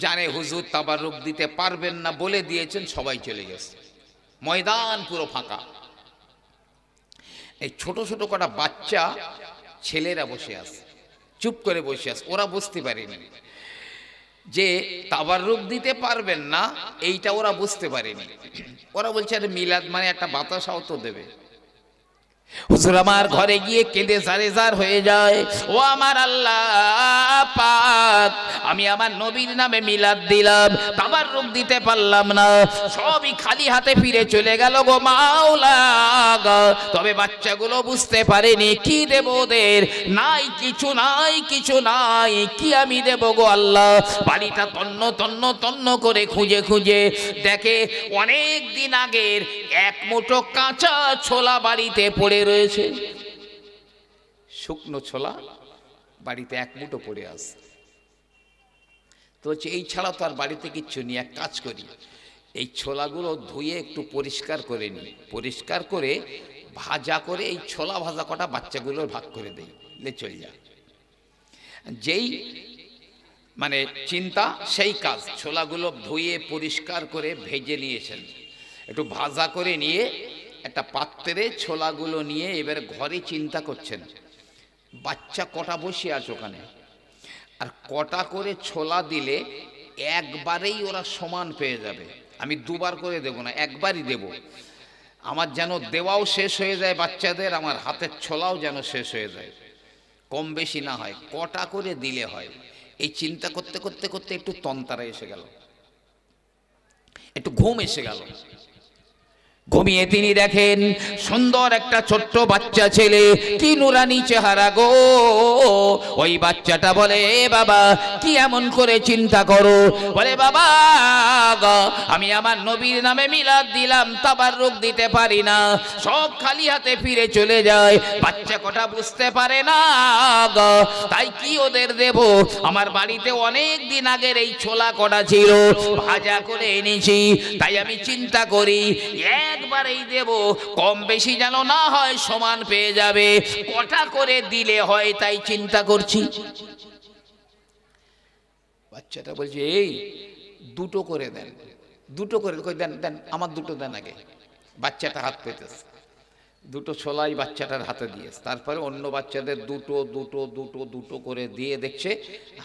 জানে হুজুর তাবারুক দিতে পারবেন না বলে দিয়েছেন, সবাই চলে গেছে, ময়দান পুরো ফাঁকা। এই ছোট ছোট কটা বাচ্চা ছেলেরা বসে আছে, চুপ করে বসে আছে। ওরা বুঝতে পারেনি যে তাবারুক দিতে পারবেন না, এইটা ওরা বুঝতে পারেনি। ওরা বলছে আরে মিলাদ মানে একটা বাতাসাও তো দেবে। হুজুর আমার ঘরে গিয়ে কেঁদে জারেজার হয়ে যায়, ও আমার আল্লাহ পাক, আমি আমার নবীর নামে মিলাদ দিলাম, তাবারুক দিতে পারলাম না, সবই খালি হাতে ফিরে চলে গেল গো মাওলা। তবে বাচ্চাগুলো বুঝতে পারেনি কি দেব ওদের, নাই কিছু, নাই কিছু নাই, কি আমি দেব গো আল্লাহ। বাড়িটা তন্ন তন্ন তন্ন করে খুঁজে খুঁজে দেখে অনেক দিন আগের এক মুঠো কাঁচা ছোলা বাড়িতে পড়ে রয়েছে। শুকনো ছোলা বাড়িতে এক মুঠো পড়ে আছে। তো এই ছাড়া তো আর বাড়িতে কিচ্ছু নেই। এক কাজ করি, এই ছোলাগুলো ধুয়ে একটু পরিষ্কার করে নিই, পরিষ্কার করে ভাজা করে এই ছোলা ভাজা কটা বাচ্চাগুলোর ভাগ করে দেই, লে চল যা। যেই মানে চিন্তা সেই কাজ। ছোলাগুলো ধুয়ে পরিষ্কার করে ভেজে নিয়েছেন, একটু ভাজা করে নিয়ে একটা পাত্রে ছোলাগুলো নিয়ে এবার ঘরে চিন্তা করছেন বাচ্চা কটা বসে আছে ওখানে, আর কটা করে ছোলা দিলে একবারেই ওরা সমান পেয়ে যাবে। আমি দুবার করে দেব না, একবারই দেব। আমার যেন দেওয়াও শেষ হয়ে যায় বাচ্চাদের, আমার হাতের ছোলাও যেন শেষ হয়ে যায়, কম বেশি না হয়, কটা করে দিলে হয়। এই চিন্তা করতে করতে করতে একটু তন্তারা এসে গেল, একটু ঘুম এসে গেল। ঘুমিয়ে তিনি দেখেন সুন্দর একটা ছোট্ট বাচ্চা ছেলে, কি নুরানি চেহারা গো। ওই বাচ্চাটা বলে, বাবা কি এমন করে চিন্তা করো? বলে, বাবা আমি আমার নবীর নামে মিলাদ দিলাম, তাবারুক দিতে পারি না, সব খালি হাতে ফিরে চলে যায়। বাচ্চা কটা বুঝতে পারে না, তাই কি ওদের দেব? আমার বাড়িতে অনেক দিন আগের এই ছোলা কটা ছিল, ভাজা করে এনেছি, তাই আমি চিন্তা করি একবারেই দেব, কম বেশি যেন না হয়, সমান পেয়ে যাবে, কটা করে দিলে হয় তাই চিন্তা করছি। বাচ্চাটা বলছে, এই দুটো করে দেন, দুটো করে দেন, দেন আমার দুটো দেন আগে। বাচ্চাটা হাত পেতেছে, দুটো ছোলাই বাচ্চাটার হাতে দিয়েছে, তারপরে অন্য বাচ্চাদের দুটো দুটো দুটো দুটো করে দিয়ে দেখছে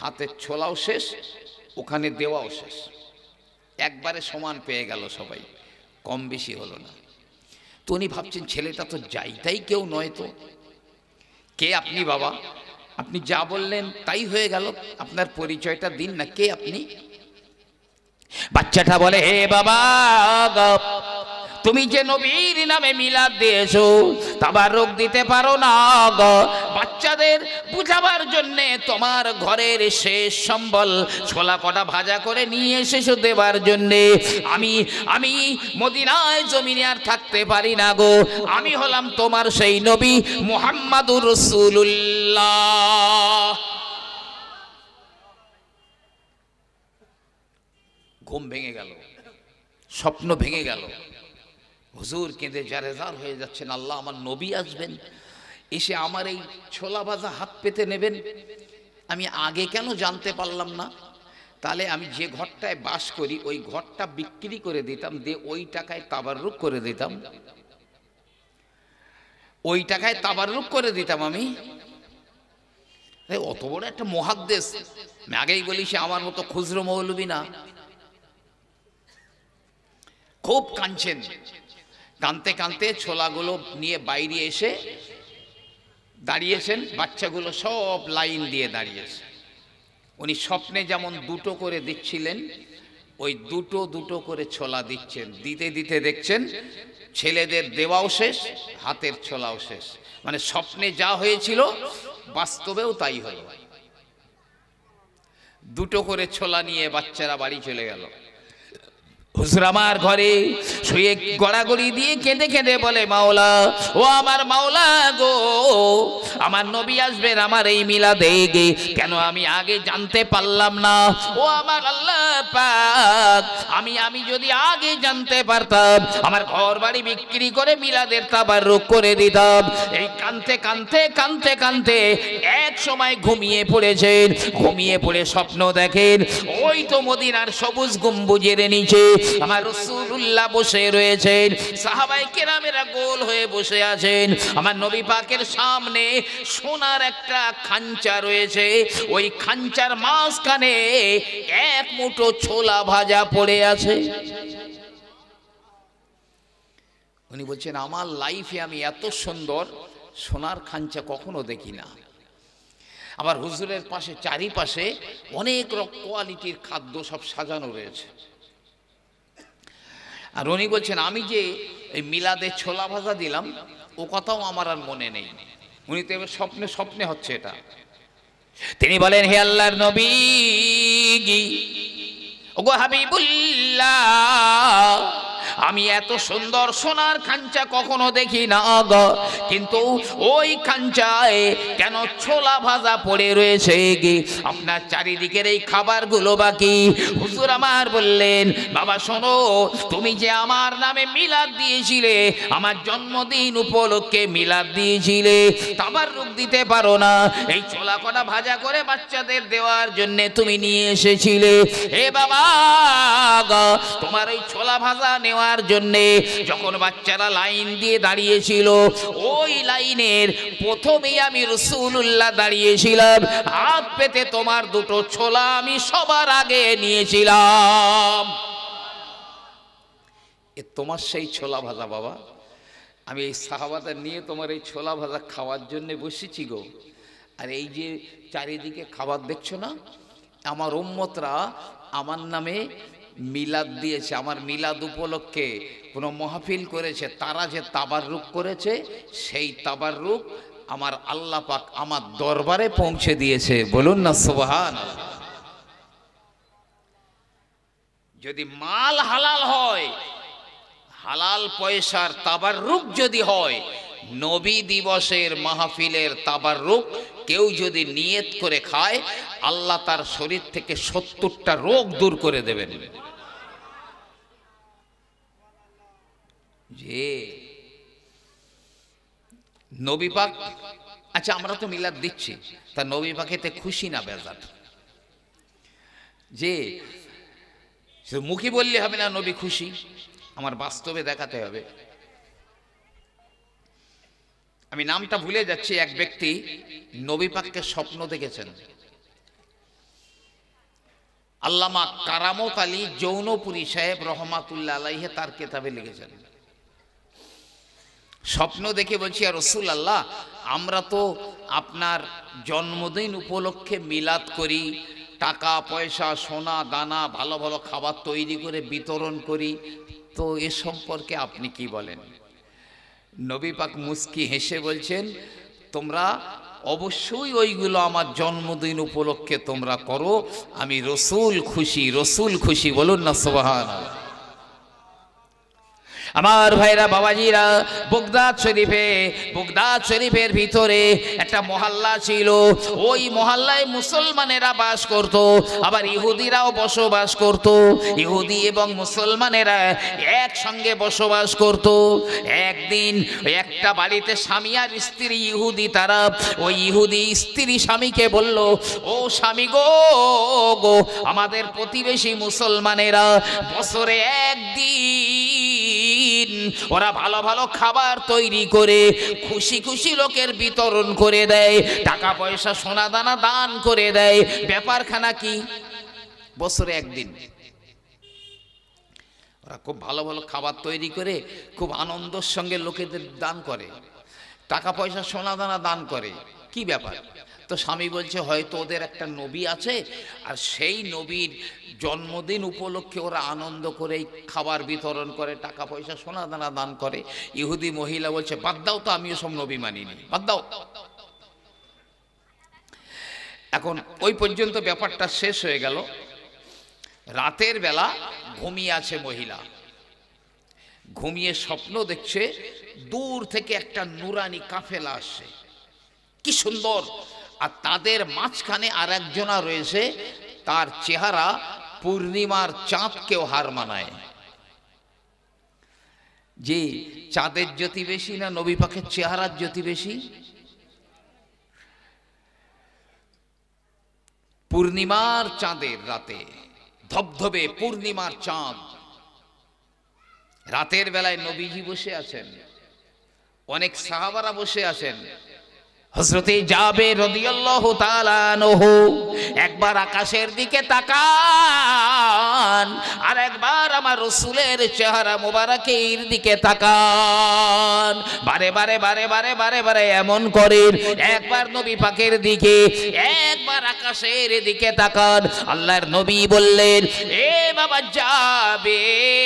হাতের ছোলাও শেষ, ওখানে দেওয়াও শেষ, একবারে সমান পেয়ে গেল সবাই, কম বেশি হলো না। তো উনি ভাবছেন ছেলেটা তো যাইতাই কেউ নয়, তো কে আপনি বাবা? আপনি যা বললেন তাই হয়ে গেল, আপনার পরিচয়টা দিন না, কে আপনি? বাচ্চাটা বলে, হে বাবা, তুমি যে নবীর নামে মিলাদ দিয়েছো, তাবারুক দিতে পারো না। বাচ্চাদের বুঝাবার জন্যে তোমার ঘরের শেষ সম্বল ছোলা কটা ভাজা করে নিয়ে এসেছো দেবার জন্যে। আমি মদিনায় জমিনে আর থাকতে পারি না গো, আমি হলাম তোমার সেই নবী মুহাম্মাদুর রাসূলুল্লাহ। ঘুম ভেঙে গেল, স্বপ্ন ভেঙে গেল। হুজুর কেঁদে জারেজার হয়ে যাচ্ছেন, আল্লাহ আমার নবী আসবেন, এসে আমার এই ছোলা ভাজা হাত পেতে নেবেন, আমি আগে কেন জানতে পারলাম না? তাহলে আমি যে ঘরটায় বাস করি ওই ঘরটা বিক্রি করে দিতাম, দিয়ে ওই টাকায় তাবাররুক করে দিতাম, ওই টাকায় তাবাররুক করে দিতাম আমি। অত বড় একটা মুহাদ্দিস, আমি আগেই বলি সে আমার মতো খুচরো মৌলবি না। খুব কাঁদছেন, কাঁদতে কাঁদতে ছোলাগুলো নিয়ে বাইরে এসে দাঁড়িয়েছেন, বাচ্চাগুলো সব লাইন দিয়ে দাঁড়িয়েছে। উনি স্বপ্নে যেমন দুটো করে দিচ্ছিলেন, ওই দুটো দুটো করে ছোলা দিচ্ছেন। দিতে দিতে দেখছেন ছেলেদের দেওয়াও শেষ, হাতের ছোলাও শেষ। মানে স্বপ্নে যা হয়েছিল বাস্তবেও তাই হলো। দুটো করে ছোলা নিয়ে বাচ্চারা বাড়ি চলে গেল। হুজুর আমার ঘরে শুয়ে গড়াগড়ি দিয়ে কেঁদে কেঁদে বলে, মাওলা, ও আমার মাওলা গো, আমার নবী আসবেন আমার এই মিলাদে গে, কেন আমি আগে জানতে পারলাম না? ও আমার আল্লাহ পাক, আমি যদি আগে জানতে পারতাম আমার ঘর বাড়ি বিক্রি করে মিলাদের তাবাররুক করে দিতাম। এই কানতে কানতে কানতে কানতে এক সময় ঘুমিয়ে পড়েছেন। ঘুমিয়ে পড়ে স্বপ্ন দেখেন ওই তো মদিনার সবুজ গম্বুজের নিচে আমার রাসূলুল্লাহ বসে রয়েছেন, সাহাবায়ে কেরামেরা গোল হয়ে বসে আছেন। আমার নবী পাকের সামনে সোনার একটা খাঞ্চা রয়েছে, ওই খাঞ্চার মাঝখানে এক মুঠো ছোলা ভাজা পড়ে আছে। উনি বলছেন, আমার লাইফে আমি এত সুন্দর সোনার খাঞ্চা কখনো দেখি না। আবার হুজুরের পাশে চারিপাশে অনেক কোয়ালিটির খাদ্য সব সাজানো রয়েছে। আর উনি বলছেন, আমি যে এই মিলাদে ছোলা ভাজা দিলাম ও কথাও আমার আর মনে নেই। উনি তো এবার স্বপ্নে স্বপ্নে হচ্ছে এটা। তিনি বলেন, হে আল্লাহর নবী, ওগো হাবিবুল্লাহ, আমি এত সুন্দর সোনার খাঞ্চা কখনো দেখি না গো, কিন্তু ওই খাঞ্চায় কেন ছোলা ভাজা পড়ে রয়েছে গে? আপনার চারিদিকের এই খাবারগুলো বাকি। হুজুর আমার বললেন, বাবা শোনো, তুমি যে আমার নামে মিলাদ দিয়েছিলে, আমার জন্মদিন উপলক্ষে মিলাদ দিয়েছিলে, তাবাররুক দিতে পারো না, এই ছোলা কটা ভাজা করে বাচ্চাদের দেওয়ার জন্য তুমি নিয়ে এসেছিলে। হে বাবা গো, তোমার ওই ছোলা ভাজা নেওয়ার জন্যে যখন বাচ্চারা লাইন দিয়ে দাঁড়িয়েছিল, ওই লাইনের প্রথমেই আমি রাসূলুল্লাহ দাঁড়িয়েছিলাম, হাত পেতে তোমার দুটো ছোলা আমি সবার আগে নিয়েছিলাম। এ তোমার সেই ছোলা ভাজা বাবা, আমি এই সাহাবাদের নিয়ে তোমার এই ছোলা ভাজা খাওয়ার জন্য বসেছি গো। আর এই যে চারিদিকে খাবার দেখছো না, আমার উম্মতরা আমার নামে মিলাদ দিয়েছে, আমার মিলাদ উপলক্ষে কোনো মাহফিল করেছে, তারা যে তাবাররুক করেছে সেই তাবাররুক আমার আল্লাহ পাক আমার দরবারে পৌঁছে দিয়েছে। বলুন না সুবহানাল্লাহ। যদি মাল হালাল হয়, হালাল পয়সার তাবাররুক যদি হয়, নবী দিবসের মাহফিলের তাবাররুক কেউ যদি নিয়ত করে খায়, আল্লাহ তার শরীর থেকে 70টা রোগ দূর করে দেবেন। যে নবী পাক, আচ্ছা আমরা তো মিলাদ দিচ্ছি, তা নবী পাকেতে খুশি না বেজার? যে মুখে বললে হবে না নবী খুশি, আমার বাস্তবে দেখাতে হবে। আমি নামটা ভুলে যাচ্ছি, এক ব্যক্তি নবী পাককে স্বপ্ন দেখেছেন। আল্লামা কারামত আলী জৌনপুরী সাহেব রহমাতুল্লাহ আলাইহি তার কিতাবে লিখেছেন। স্বপ্ন দেখে বলছি, আর রাসূলুল্লাহ, আমরা তো আপনার জন্মদিন উপলক্ষে মিলাদ করি, টাকা পয়সা সোনা দানা ভালো ভালো খাবার তৈরি করে বিতরণ করি, তো এ সম্পর্কে আপনি কি বলেন? নবী পাক মুস্কি হেসে বলছেন, তোমরা অবশ্যই ওইগুলো আমার জন্মদিন উপলক্ষে তোমরা করো, আমি রসুল খুশি, রসুল খুশি। বলুন না সুবহানাল্লাহ। আমার ভাইরা বাবাজিরা, বগদাদ শরীফের ভিতরে একটা মহল্লা ছিল। ওই মহল্লায় মুসলমানেরা বাস করত, আবার ইহুদিরাও বসবাস করত। ইহুদি এবং মুসলমানেরা একসঙ্গে বসবাস করত। একদিন একটা বাড়িতে স্বামী আর স্ত্রী ইহুদি, তারা ওই ইহুদি স্ত্রী স্বামীকে বলল, ও স্বামী গো, আমাদের প্রতিবেশী মুসলমানেরা বছরে একদিন ওরা ভালো ভালো খাবার তৈরি করে খুশি খুশি লোকের বিতরণ করে দেয়, টাকা পয়সা সোনা দানা দান করে দেয়। ব্যাপারখানা কি? বছরে একদিন ওরা খুব ভালো ভালো খাবার তৈরি করে খুব আনন্দের সঙ্গে লোকেদের দান করে, টাকা পয়সা সোনা দানা দান করে। কি ব্যাপার? তো স্বামী বলছে হয়তো ওদের একটা নবী আছে, আর সেই নবীর জন্মদিন উপলক্ষে ওরা আনন্দ করে খাবার বিতরণ করে, টাকা পয়সা সোনা দানা দান করে। ইহুদি মহিলা বলছে বাদ দাও তো, আমিও সব নবী মানিনি, বাদ দাও। এখন ওই পর্যন্ত ব্যাপারটা শেষ হয়ে গেল। রাতের বেলা ঘুমিয়ে আছে মহিলা, ঘুমিয়ে স্বপ্ন দেখছে দূর থেকে একটা নুরানি কাফেলা আসছে, কি সুন্দর, আর তাদের মাঝখানে আর একজনা রয়েছে, তার চেহারা পূর্ণিমার চাঁদকেও হার মানায়। যে চাঁদের জ্যোতি বেশি না নবী পাকের চেহারার জ্যোতি বেশি? পূর্ণিমার চাঁদের রাতে, ধবধবে পূর্ণিমার চাঁদ, রাতের বেলায় নবীজি বসে আছেন, অনেক সাহাবারা বসে আছেন। হযরতে জাবের রাদিয়াল্লাহু তাআলা আনহু একবার আকাশের দিকে তাকান, আর একবার আমার রাসূলের চেহারা মোবারকের দিকে তাকান। বারে বারে বারে বারে বারে বারে এমন করেন, একবার নবী পাকের দিকে, একবার আকাশের দিকে তাকান। আল্লাহর নবী বললেন, এ বাবা জাবের,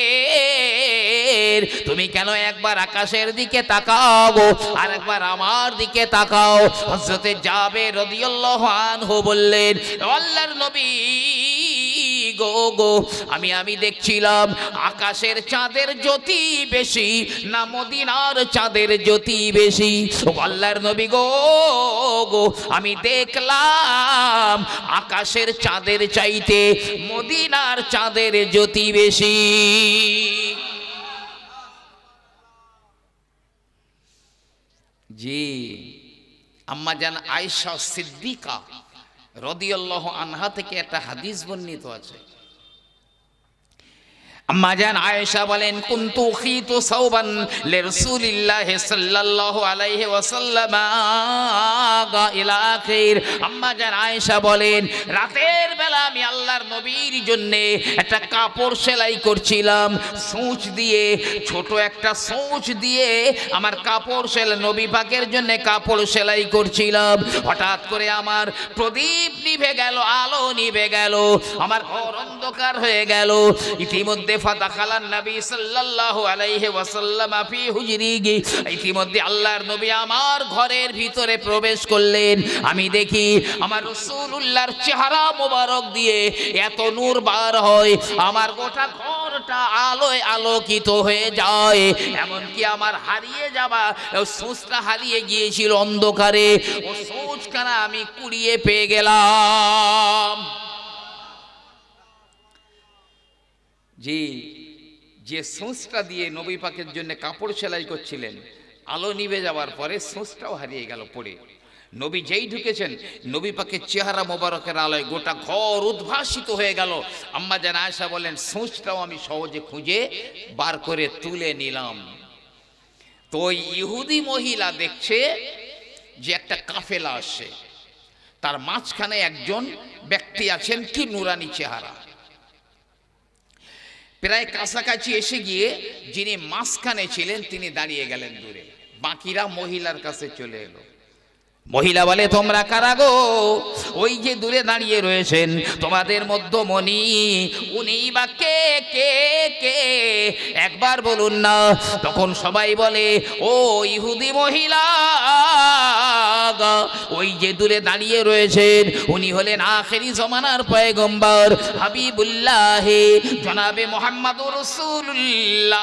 তুমি কেন একবার আকাশের দিকে তাকাও আর একবার আমার দিকে তাকাও? হযরতে জাবের রাদিয়াল্লাহু আনহু বললেন, আল্লাহর নবী গো, আমি দেখছিলাম আকাশের চাঁদের জ্যোতি বেশি না মদিনার চাঁদের জ্যোতি বেশি? আল্লাহর নবী গো, আমি দেখলাম আকাশের চাঁদের চাইতে মদিনার চাঁদের জ্যোতি বেশি। জি, আম্মা জান আয়েশা সিদ্দিকা রাদিয়াল্লাহু আনহা থেকে একটা হাদিস বর্ণিত আছে। আম্মা জান আয়েশা বলেন, কুনতু খিতু সাওবান লিরাসূলিল্লাহি সাল্লাল্লাহু আলাইহি ওয়াসাল্লাম ইলা আখির। আম্মা জান আয়েশা বলেন, রাতের বেলা আমি আল্লাহর নবীর জন্য একটা কাপড় সেলাই করছিলাম, সূচ দিয়ে, ছোট একটা সূচ দিয়ে আমার কাপড় সেলাই, নবী পাকের জন্য কাপড় সেলাই করছিলাম। হঠাৎ করে আমার প্রদীপ নিভে গেল, আলো নিভে গেল, আমার ঘর অন্ধকার হয়ে গেল। ইতিমধ্যে ফাদাখালান নবী সাল্লাল্লাহু আলাইহি ওয়াসাল্লাম ফি হুজরিহি, ইতিমধ্যে আল্লাহর নবী আমার ঘরের ভিতরে প্রবেশ করলেন। আমি দেখি আমার রাসূলুল্লাহর চেহারা মোবারক দিয়ে এত নূর বার হয়, আমার গোটা ঘরটা আলোয় আলোকিত হয়ে যায়। এমনকি আমার হারিয়ে যাওয়া সূচটা হারিয়ে গিয়েছিল অন্ধকারে, ও সূচখানা আমি কুড়িয়ে পেয়ে গেলাম। যে সূচটা দিয়ে নবী পাকের জন্য কাপড় সেলাই করছিলেন, আলো নিভে যাওয়ার পরে সূচটাও হারিয়ে গেল পড়ে। নবী যেই ঢুকেছেন, নবী পাকের চেহারা মোবারকের আলোয় গোটা ঘর উদ্ভাসিত হয়ে গেল। আম্মা জান আয়েশা বলেন, সূচটাও আমি সহজে খুঁজে বার করে তুলে নিলাম। তো ইহুদি মহিলা দেখছে যে একটা কাফেলা আসছে, তার মাঝখানে একজন ব্যক্তি আছেন, কি নুরানি চেহারা। প্রায় কাছাকাছি এসে গিয়ে যিনি মাঝখানে ছিলেন তিনি দাঁড়িয়ে গেলেন দূরে, বাকিরা মহিলার কাছে চলে এলো। মহিলা বলে, তোমরা কারা গো? ওই যে দূরে দাঁড়িয়ে রয়েছেন তোমাদের মধ্যমণি, উনি বা কে কে কে একবার বলুন না। তখন সবাই বলে, ও ইহুদি মহিলা, ওই যে দূরে দাঁড়িয়ে রয়েছেন উনি হলেন আখেরি জমানার পয়গম্বর হাবিবুল্লাহ জনাবে মুহাম্মদুর রাসূলুল্লাহ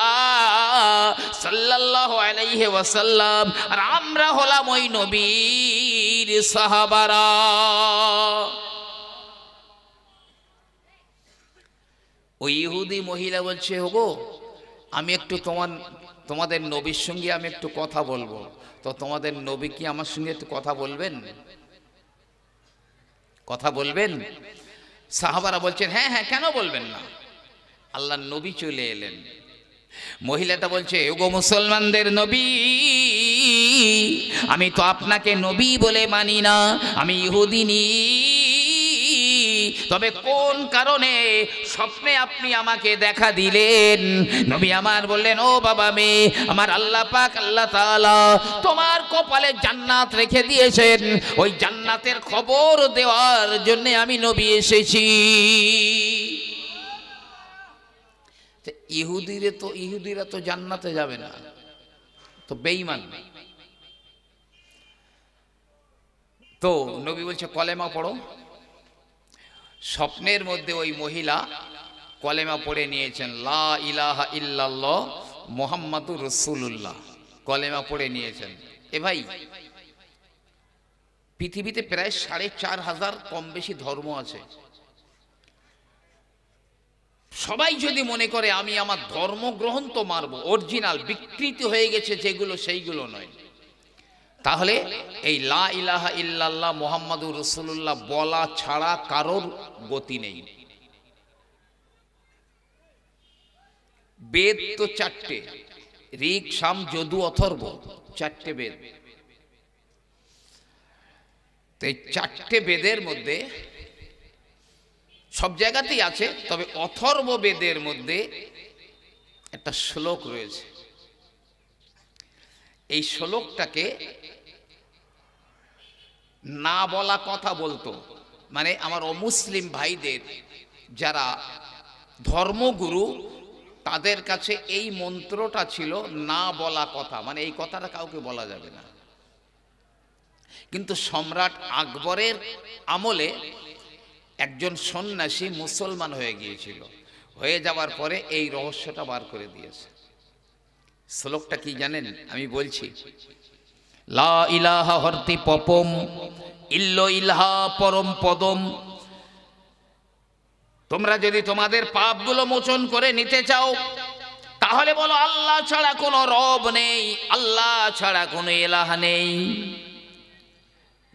সাল্লাল্লাহু আলাইহি ওয়াসাল্লাম, আর আমরা হলাম ওই নবীর সাহাবারা। ওই ইহুদি মহিলা বলছে, ওগো আমি একটু তোমাদের নবীর সঙ্গে আমি একটু কথা বলবো, তো তোমাদের নবী কি আমার সঙ্গে একটু কথা বলবেন? কথা বলবেন? সাহাবারা বলছেন, হ্যাঁ হ্যাঁ, কেন বলবেন না। আল্লাহর নবী চলে এলেন, মহিলাটা বলছে, ওগো মুসলমানদের নবী, আমি তো আপনাকে নবী বলে মানি না, আমি ইহুদিনী। তবে কোন কারণে স্বপ্নে আপনি আমাকে দেখা দিলেন? নবী আমার বললেন, ও বাবা মেয়ে আমার, আল্লাহ পাক আল্লাহ তাআলা তোমার কপালে জান্নাত রেখে দিয়েছেন, ওই জান্নাতের খবর দেওয়ার জন্য আমি নবী এসেছি। ইহুদিরা তো জান্নাতে যাবে না, তো বেঈমান। তো নবী বলছে কলেমা পড়ো। স্বপ্নের মধ্যে ওই মহিলা কলেমা পড়ে নিয়েছেন, লা ইলাহা ইল্লাল্লাহ মুহাম্মাদুর রাসূলুল্লাহ, কলেমা পড়ে নিয়েছেন। এ ভাই, পৃথিবীতে প্রায় ৪৫০০ কম বেশি ধর্ম আছে। সবাই যদি মনে করে আমি আমার ধর্মগ্রহণ তো মারবো, অরিজিনাল বিকৃত হয়ে গেছে যেগুলো সেইগুলো নয়, তাহলে এই লা ইলাহা ইল্লাল্লাহ মুহাম্মাদুর রাসূলুল্লাহ বলা ছাড়া কারোর গতি নেই। বেদ তো ৪টে, ঋক সাম যদু অথর্ব, ৪টে বেদ। তো এই ৪টে বেদের মধ্যে সব জায়গাতেই আছে, তবে অথর্ব বেদের মধ্যে একটা শ্লোক রয়েছে। এই শ্লোকটাকে না বলা কথা বলতো, মানে আমার অমুসলিম ভাইদের যারা ধর্মগুরু তাদের কাছে এই মন্ত্রটা ছিল না বলা কথা, মানে এই কথাটা কাউকে বলা যাবে না। কিন্তু সম্রাট আকবরের আমলে একজন সন্ন্যাসী মুসলমান হয়ে গিয়েছিল, হয়ে যাওয়ার পরে এই রহস্যটা বার করে দিয়েছে। শ্লোকটা কি জানেন? আমি বলছি, লা ইলাহা হর্তি পপম ইল্লো ইলহা পরম পদম। তোমরা যদি তোমাদের পাপগুলো মোচন করে নিতে চাও, তাহলে বলো আল্লাহ ছাড়া কোনো রব নেই, আল্লাহ ছাড়া কোনো ইলাহ নেই।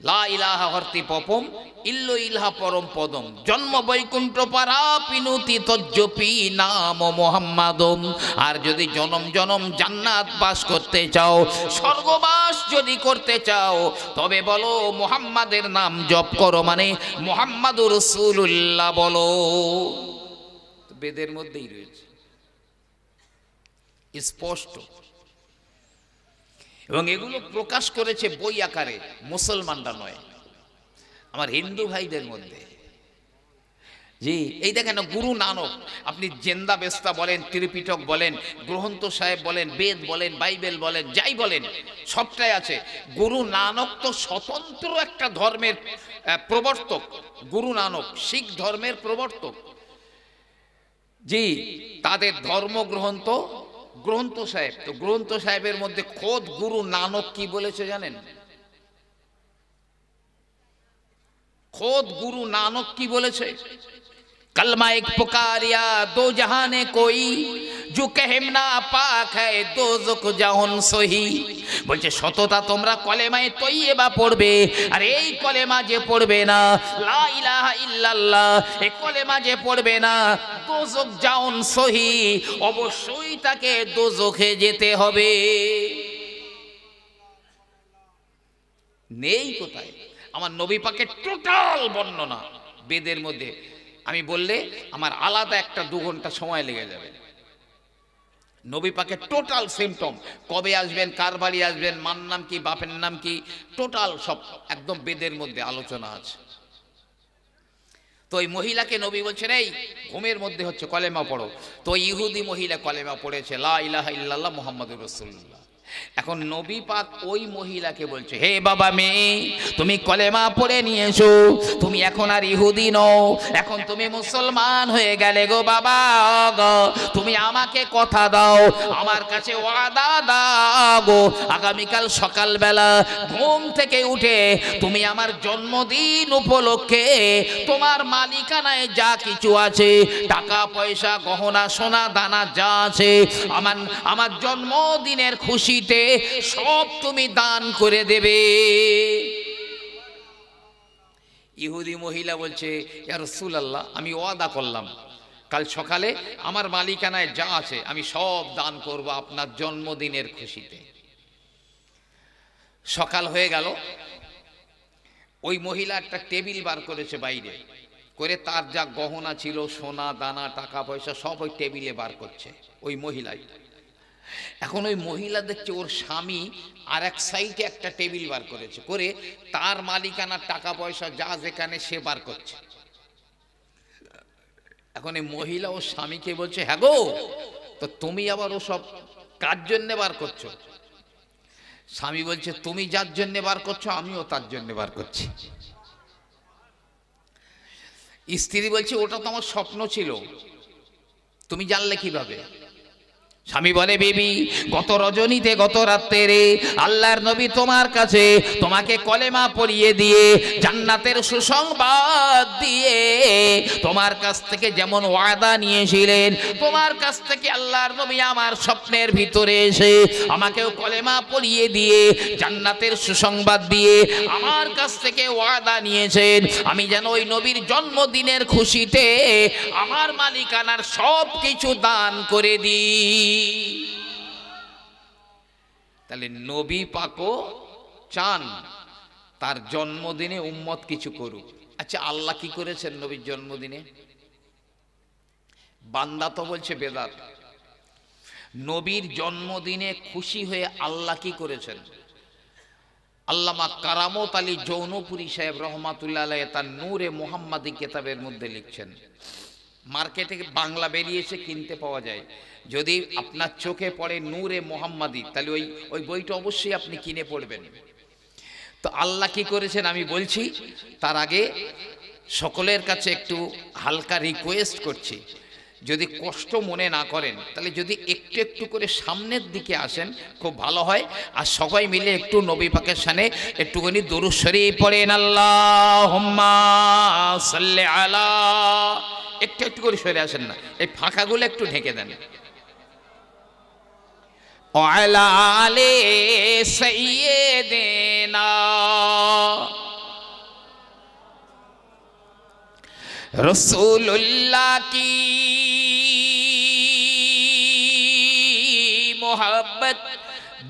লা ইলাহা হর্তি পপম ইল্লো ইলহা পরম পদম। জন্ম বৈকুণ্ঠ পারা পিনুতি তজ্জপি নাম মুহাম্মাদম। আর যদি জনম জনম জান্নাত বাস করতে চাও, স্বর্গবাস যদি করতে চাও, তবে বলো মুহাম্মাদের নাম জপ করো, মানে মুহাম্মাদুর রাসূলুল্লাহ বলো। বেদের মধ্যেই রয়েছে স্পষ্ট, এবং এগুলো প্রকাশ করেছে বই আকারে, মুসলমানরা নয়, আমার হিন্দু ভাইদের মধ্যে। জি, এই দেখেন গুরু নানক, আপনি জেন্দা বেস্তা বলেন, ত্রিপিটক বলেন, গ্রন্থ সাহেব বলেন, বেদ বলেন, বাইবেল বলেন, যাই বলেন, সবটাই আছে। গুরু নানক তো স্বতন্ত্র একটা ধর্মের প্রবর্তক। গুরু নানক শিখ ধর্মের প্রবর্তক। জি, তাদের ধর্মগ্রন্থ গ্রন্থ সাহেব, তো গ্রন্থ সাহেবের মধ্যে খোদ গুরু নানক কি বলেছে জানেন? খোদ গুরু নানক কি বলেছে? कलमा एक पुकारिया दो जहाने कोई जो कहम ना पाक है दो जुक जहन सही। বলছে সততা তোমরা কলেমায়ে তৈয়বা পড়বে, আর এই কলেমা যে পড়বে না, লা ইলাহা ইল্লাল্লাহ, এই কলেমা যে পড়বে না, দোজক জাউন সহি, অবশ্যই তাকে দোজখে যেতে হবে। নেই কোথায়? আমার নবী পাকের টোটাল বর্ণনা বেদের মধ্যে। আমি বললে আমার আলাদা একটা 2 ঘন্টা সময় লেগে যাবে। নবী পাকের টোটাল সিমটম, কবে আসবেন, কার বাড়ি আসবেন, মার নাম কি, বাপের নাম কি, টোটাল সব একদম বেদের মধ্যে আলোচনা আছে। তো ওই মহিলাকে নবী বলছেন এই ঘুমের মধ্যে হচ্ছে কলেমা পড়ো। তো ইহুদি মহিলা কলেমা পড়েছে, লা ইলাহা ইল্লাল্লাহ মুহাম্মাদুর রাসূলুল্লাহ। এখন নবী পাক ওই মহিলাকে বলছে, হে বাবা মেয়ে, তুমি কলেমা পড়ে নিয়েছো, তুমি এখন আর ইহুদি নও, এখন তুমি মুসলমান হয়ে গেলে গো বাবা গো। তুমি আমাকে কথা দাও, আমার কাছে ওয়াদা দাও গো, আগামীকাল সকালবেলা ঘুম থেকে উঠে তুমি আমার জন্মদিন উপলক্ষে তোমার মালিকানায় যা কিছু আছে, টাকা পয়সা গহনা সোনা দানা যা আছে, আমার জন্মদিনের খুশি সব তুমি দান করে দেবে। ইহুদি মহিলা বলছে, ইয়া রাসূলুল্লাহ, আমি ওয়াদা করলাম, কাল সকালে আমার মালিকানায় যা আছে আমি সব দান করব আপনার জন্মদিনের খুশিতে। সকাল হয়ে গেল, ওই মহিলা একটা টেবিল বার করেছে বাইরে করে, তার যা গহনা ছিল সোনা দানা টাকা পয়সা সব ওই টেবিলে বার করছে ওই মহিলাই। এখন ওই মহিলা দেখছে ওর স্বামী আর এক সাইডে একটা টেবিল বার করেছে করে, তার মালিকানার টাকা পয়সা যা যেখানে সে বার করছে। এখন এই মহিলা ওর স্বামীকে বলছে, হ্যাঁ গো, তো তুমি আবার ও সব কার জন্য বার করছো? স্বামী বলছে, তুমি যার জন্য বার করছো আমিও তার জন্য বার করছি। স্ত্রী বলছে, ওটা তো আমার স্বপ্ন ছিল, তুমি জানলে কিভাবে? স্বামী বলে, বেবি, গত রজনীতে গত রাত্রে আল্লাহর নবী তোমার কাছে তোমাকে কলেমা পড়িয়ে দিয়ে জান্নাতের সুসংবাদ দিয়ে তোমার কাছ থেকে যেমন ওয়াদা নিয়েছিলেন, তোমার কাছ থেকে আল্লাহর নবী আমার স্বপ্নের ভিতরে এসে আমাকেও কলেমা পড়িয়ে দিয়ে জান্নাতের সুসংবাদ দিয়ে আমার কাছ থেকে ওয়াদা নিয়েছেন আমি যেন ওই নবীর জন্মদিনের খুশিতে আমার মালিকানার সব কিছু দান করে দিই। তাহলে নবী পাকও চান তার জন্মদিনে উম্মত কিছু করুক। আচ্ছা, আল্লাহ কি করেছেন নবীর জন্মদিনে? বান্দা তো বলছে বেদাত। নবীর জন্মদিনে খুশি হয়ে আল্লাহ কি করেছেন? আল্লামা কারামত আলী জৌনপুরী সাহেব রহমাতুল্লাহ আলাইহি তার নূরে মুহাম্মাদি কিতাবের মধ্যে লিখছেন, মার্কেটে বাংলা বেরিয়েছে, কিনতে পাওয়া যায়। যদি আপনার চোখে পড়ে নূরে মুহাম্মাদি, তাহলে ওই বইটা অবশ্যই আপনি কিনে পড়বেন। তো আল্লাহ কি করেছেন আমি বলছি, তার আগে সকলের কাছে একটু হালকা রিকোয়েস্ট করছি, যদি কষ্ট মনে না করেন তাহলে যদি একটু একটু করে সামনের দিকে আসেন খুব ভালো হয়। আর সবাই মিলে একটু নবী পাকের শানে একটুখানি দরুদ শরীফ পড়েন, আল্লাহুম্মা সাল্লি আলা। একটু একটু করে সরে আসেন না, এই ফাঁকাগুলো একটু ঢেকে দেন। ওয়ালা আলে সাইয়্যিদিনা रसूलुल्लाह की मोहब्बत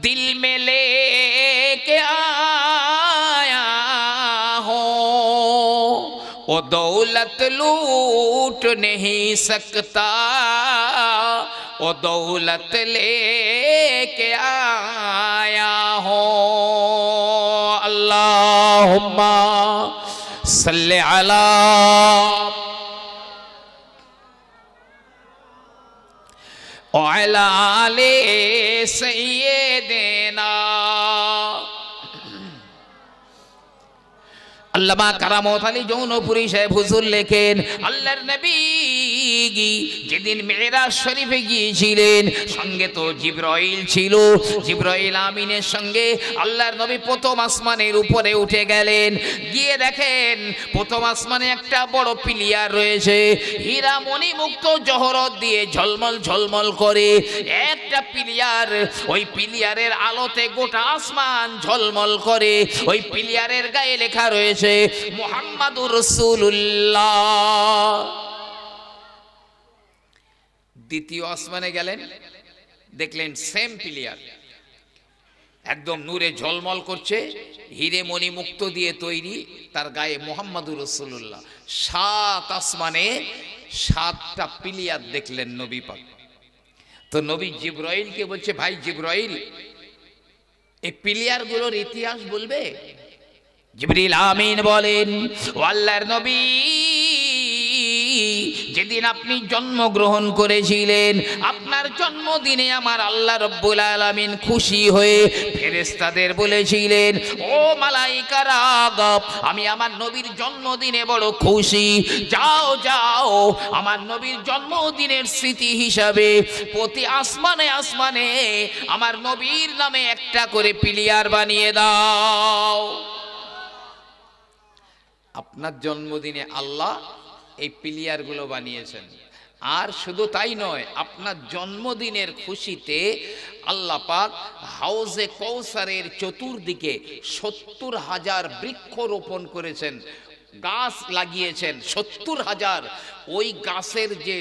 दिल में लेके आया हो, वो दौलत लूट नहीं सकता, वो दौलत लेके आया हो। अल्लाहुम्मा सल्ले अला आले सैय्यिदिना। আল্লামা কারামত আলী জৌনপুরী সাহেব হুজুর লেখেন, আল্লাহর নবী যেদিন মেরাজ শরীফে গিয়েছিলেন সঙ্গে তো জিবরাইল ছিল, জিবরাইল আমিনের সঙ্গে আল্লাহর নবী প্রথম আসমানের উপরে উঠে গেলেন। গিয়ে দেখেন প্রথম আসমানে একটা বড় পিলিয়ার রয়েছে, হীরা মণি মুক্ত জহরত দিয়ে ঝলমল ঝলমল করে একটা পিলিয়ার। ওই পিলিয়ারের আলোতে গোটা আসমান ঝলমল করে। ওই পিলিয়ারের গায়ে লেখা রয়েছে মুহাম্মাদুর রাসূলুল্লাহ। দ্বিতীয় আসমানে গেলেন, দেখলেন সেম পিলিয়ার, একদম নূরে ঝলমল করছে, হিরে মণি মুক্ত দিয়ে তৈরি, তার গায়ে মুহাম্মাদুর রাসূলুল্লাহ। 7 আসমানে 7টা পিলিয়ার দেখলেন নবী পাক। তো নবী জিবরাইলকে বলছে, ভাই জিবরাইল, এই পিলিয়ারগুলোর ইতিহাস বলবে? জিবরিল আমিন বলেন, ও আল্লাহর নবী, যেদিন আপনি জন্মগ্রহণ করেছিলেন আপনার জন্মদিনে আমার আল্লাহ রব্বুল আলামিন খুশি হয়ে ফেরেশতাদের বলেছিলেন, ও মালাইকারা, আমি আমার নবীর জন্মদিনে বড় খুশি, যাও যাও আমার নবীর জন্মদিনের স্মৃতি হিসাবে প্রতি আসমানে আসমানে আমার নবীর নামে একটা করে পিলিয়ার বানিয়ে দাও। আপনার জন্মদিনে আল্লাহ এই পিলিয়ারগুলো বানিয়েছেন। আর শুধু তাই নয়, আপনার জন্মদিনের খুশিতে আল্লাহ পাক হাউজে কৌসারের চতুর্দিকে 70,000 বৃক্ষ রোপণ করেছেন। গাছ লাগিয়েছেন 70,000, ওই গাছের যে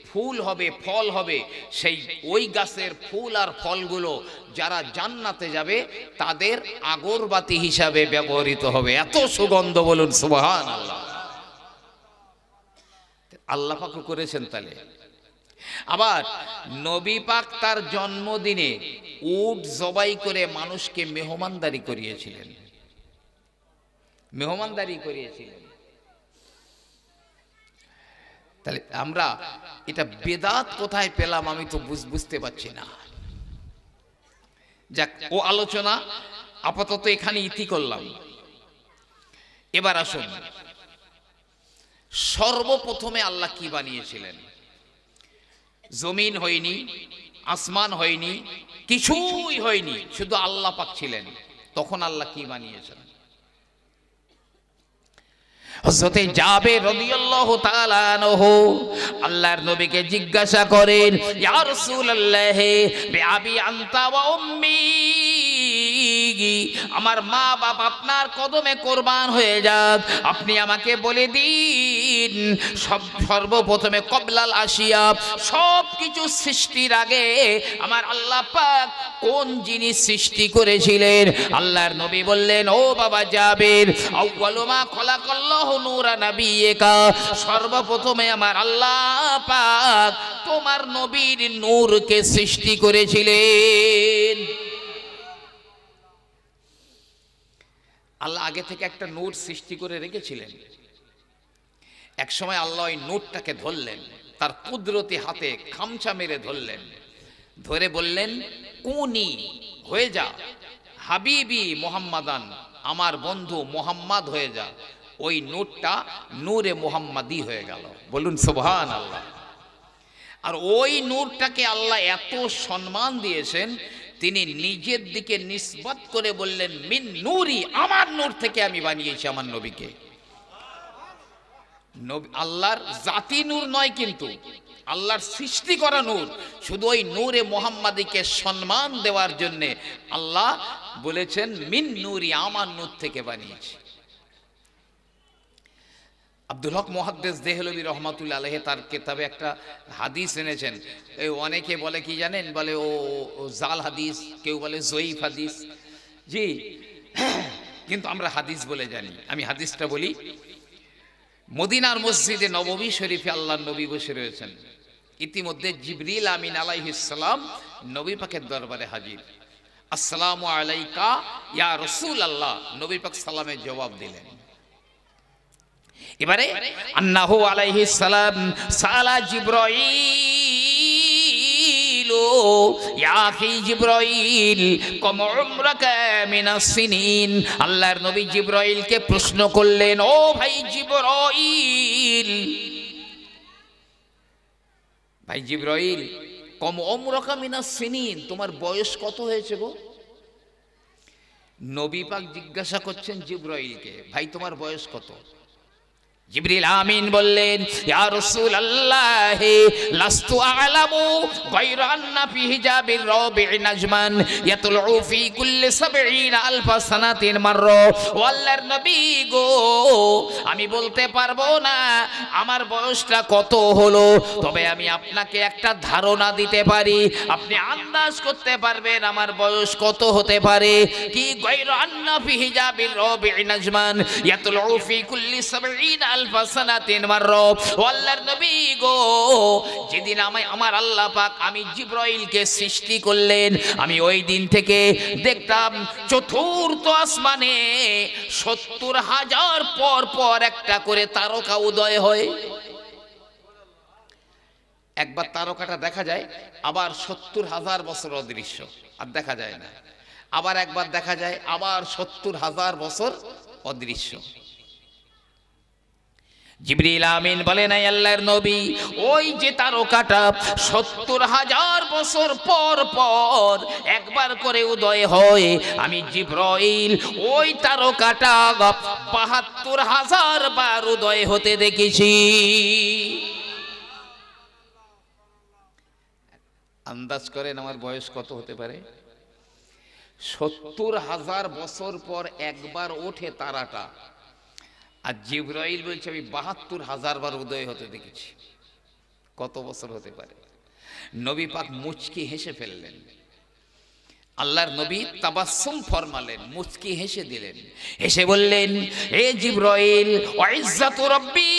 ফুল হবে, ফল হবে, সেই ওই গাছের ফুল আর ফলগুলো যারা জান্নাতে যাবে তাদের আগরবাতি হিসাবে ব্যবহৃত হবে। এত সুগন্ধ, বলুন সুবহানাল্লাহ। আল্লাহ পাক করেছেন। তাহলে আবার নবী পাক তার জন্মদিনে উট জবাই করে মানুষকে মেহমানদারি করিয়েছিলেন, মেহমানদারি করিয়েছিলেন। তাহলে আমরা এটা বেদাত কোথায় পেলাম আমি তো বুঝতে পারছি না। যাক, ও আলোচনা আপাতত এখানে ইতি করলাম। এবার আসুন, সর্বপ্রথমে আল্লাহ কি বানিয়েছিলেন? জমিন হয়নি, আসমান হয়নি, কিছুই হয়নি, শুধু আল্লাহ পাক ছিলেন। তখন আল্লাহ কি বানিয়েছেন? হযরতে জাবের রাদিয়াল্লাহু তাআলা আনহু আল্লাহর নবীকে জিজ্ঞাসা করেন, ইয়া রাসূলুল্লাহ বিআবি আনতা ওয়া উম্মি, আমার মা বাপ আপনার কদমে কোরবান হয়ে যাক, আপনি আমাকে বলে দিন সর্বপ্রথমে কবলাল আসিয়া, সব কিছু সৃষ্টির আগে আমার আল্লাহ পাক কোন জিনিস সৃষ্টি করেছিলেন? আল্লাহর নবী বললেন, ও বাবা জাবের, আউয়ালু মা খালাকাল্লাহু নূরা নাবিয়িকা, সর্বপ্রথমে আমার আল্লাহ পাক তোমার নবীর নূরকে সৃষ্টি করেছিলেন। আল্লাহ আগে থেকে একটা নূর সৃষ্টি করে রেখেছিলেন। এক সময় আল্লাহ ওই নূরটাকে ধরলেন, তার কুদরতি হাতে খামচা মেরে ধরলেন, ধরে বললেন, কুনি, হয়ে যা, হাবিবি মুহাম্মাদান, আমার বন্ধু মুহাম্মদ হয়ে যা। ওই নূরটা নূরে মুহাম্মাদি হয়ে গেল, বলুন সুবহানাল্লাহ। আর ওই নূরটাকে আল্লাহ এত সম্মান দিয়েছেন, তিনি নিজের দিকে নিসবত করে বললেন, মিন নূরি, আমার নূর থেকে আমি বানিয়েছি আমার নবীকে। আল্লাহর জাতি নূর নয়, কিন্তু আল্লাহর সৃষ্টি করা নূর। শুধু ওই নূরে মুহাম্মাদিকে সম্মান দেওয়ার জন্য আল্লাহ বলেছেন, মিন নূরি, আমার নূর থেকে বানিয়েছি। আব্দুল হক মুহাদ্দিস দেহলভী রহমাতুল্লাহ আলাইহি তার কিতাবে একটা হাদিস এনেছেন। অনেকে বলে কি জানেন, বলে ও জাল হাদিস, কেউ বলে জয়ীফ হাদিস। জি, কিন্তু আমরা হাদিস বলে জানি। আমি হাদিসটা বলি। মদিনার মসজিদে নববী শরীফে আল্লাহর নবী বসে রয়েছেন। ইতিমধ্যে জিবরিল আমিন আলাইহিস সালাম নবী পাকের দরবারে হাজির। আসসালামু আলাইকা ইয়া রাসূলুল্লাহ, নবী পাক সালামের জবাব দিলেন। এবারে আন্নাহু আলাইহিস সালাম সালা জিবরাইল, ইয়া আখি জিবরাইল কম উমরাকা মিনাস সিনিন, আল্লাহর নবী জিবরাইলকে প্রশ্ন করলেন, ও ভাই জিবরাইল, ভাই জিবরাইল, কম উমরাকা মিনাস সিনিন, তোমার বয়স কত হয়েছে গো? নবী পাক জিজ্ঞাসা করছেন জিবরাইলকে, ভাই তোমার বয়স কত? জিবরিল আমিন বললেন, ইয়া রাসূলুল্লাহ লাস্তু আ'লামু গায়রা আন্না ফি হিজাবির রাবি'i নাজমান ইয়াতলু ফি কুল্লি ৭০,০০০ সানাতিন মাররা। ও আল্লাহর নবী গো, আমি বলতে পারবো না আমার বয়সটা কত হলো, তবে আমি আপনাকে একটা ধারণা দিতে পারি, আপনি আন্দাজ করতে পারবেন আমার বয়স কত হতে পারে। কি? গায়রা আন্না ফি হিজাবির রাবি'i নাজমান ইয়াতলু ফি কুল্লি ৭০,০০০ সানাতিন মাররা। ও আল্লাহর নবী গো, যেদিন আমার আল্লাহ পাক আমি জিবরাইলকে সৃষ্টি করলেন, আমি ওই দিন থেকে দেখতাম চতুর্থ আসমানে ৭০,০০০ পর পর একটা করে তারকা উদয় হয়। একবার তারকাটা দেখা যায়, আবার ৭০,০০০ বছর অদৃশ্য, আর দেখা যায় না। আবার একবার দেখা যায়, আবার ৭০,০০০ বছর অদৃশ্য। জিবরিল আমিন বলেন, আয় আল্লাহর নবী, ওই যে তারকাটা ৭০,০০০ বছর পর পর একবার করে উদয় হয়, আমি জিবরাইল ওই তারকাটা ৭২,০০০ বার উদয় হতে দেখেছি। আন্দাজ করেন আমার বয়স কত হতে পারে? ৭০,০০০ বছর পর একবার ওঠে তারাটা, আর জিবরাইল বলছে আমি ৭২,০০০ বার উদয় হতে দেখেছি। কত বছর হতে পারে? নবী পাক মুচকি হেসে ফেললেন। আল্লাহর নবী তাবাসসুম ফরমালেন, মুচকি হেসে দিলেন, হেসে বললেন, হে জিবরাইল, ওয়া ইজ্জাতু রাব্বি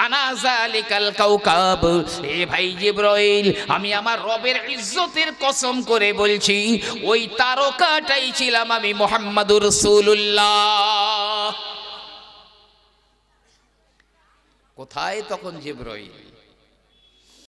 আনা যালিকাল কাওকাব, হে ভাই জিবরাইল, আমি আমার রবের ইজ্জতের কসম করে বলছি, ওই তারকাটাই ছিলাম আমি মুহাম্মাদুর রাসূলুল্লাহ। কোথায় তখন জিবরাইল?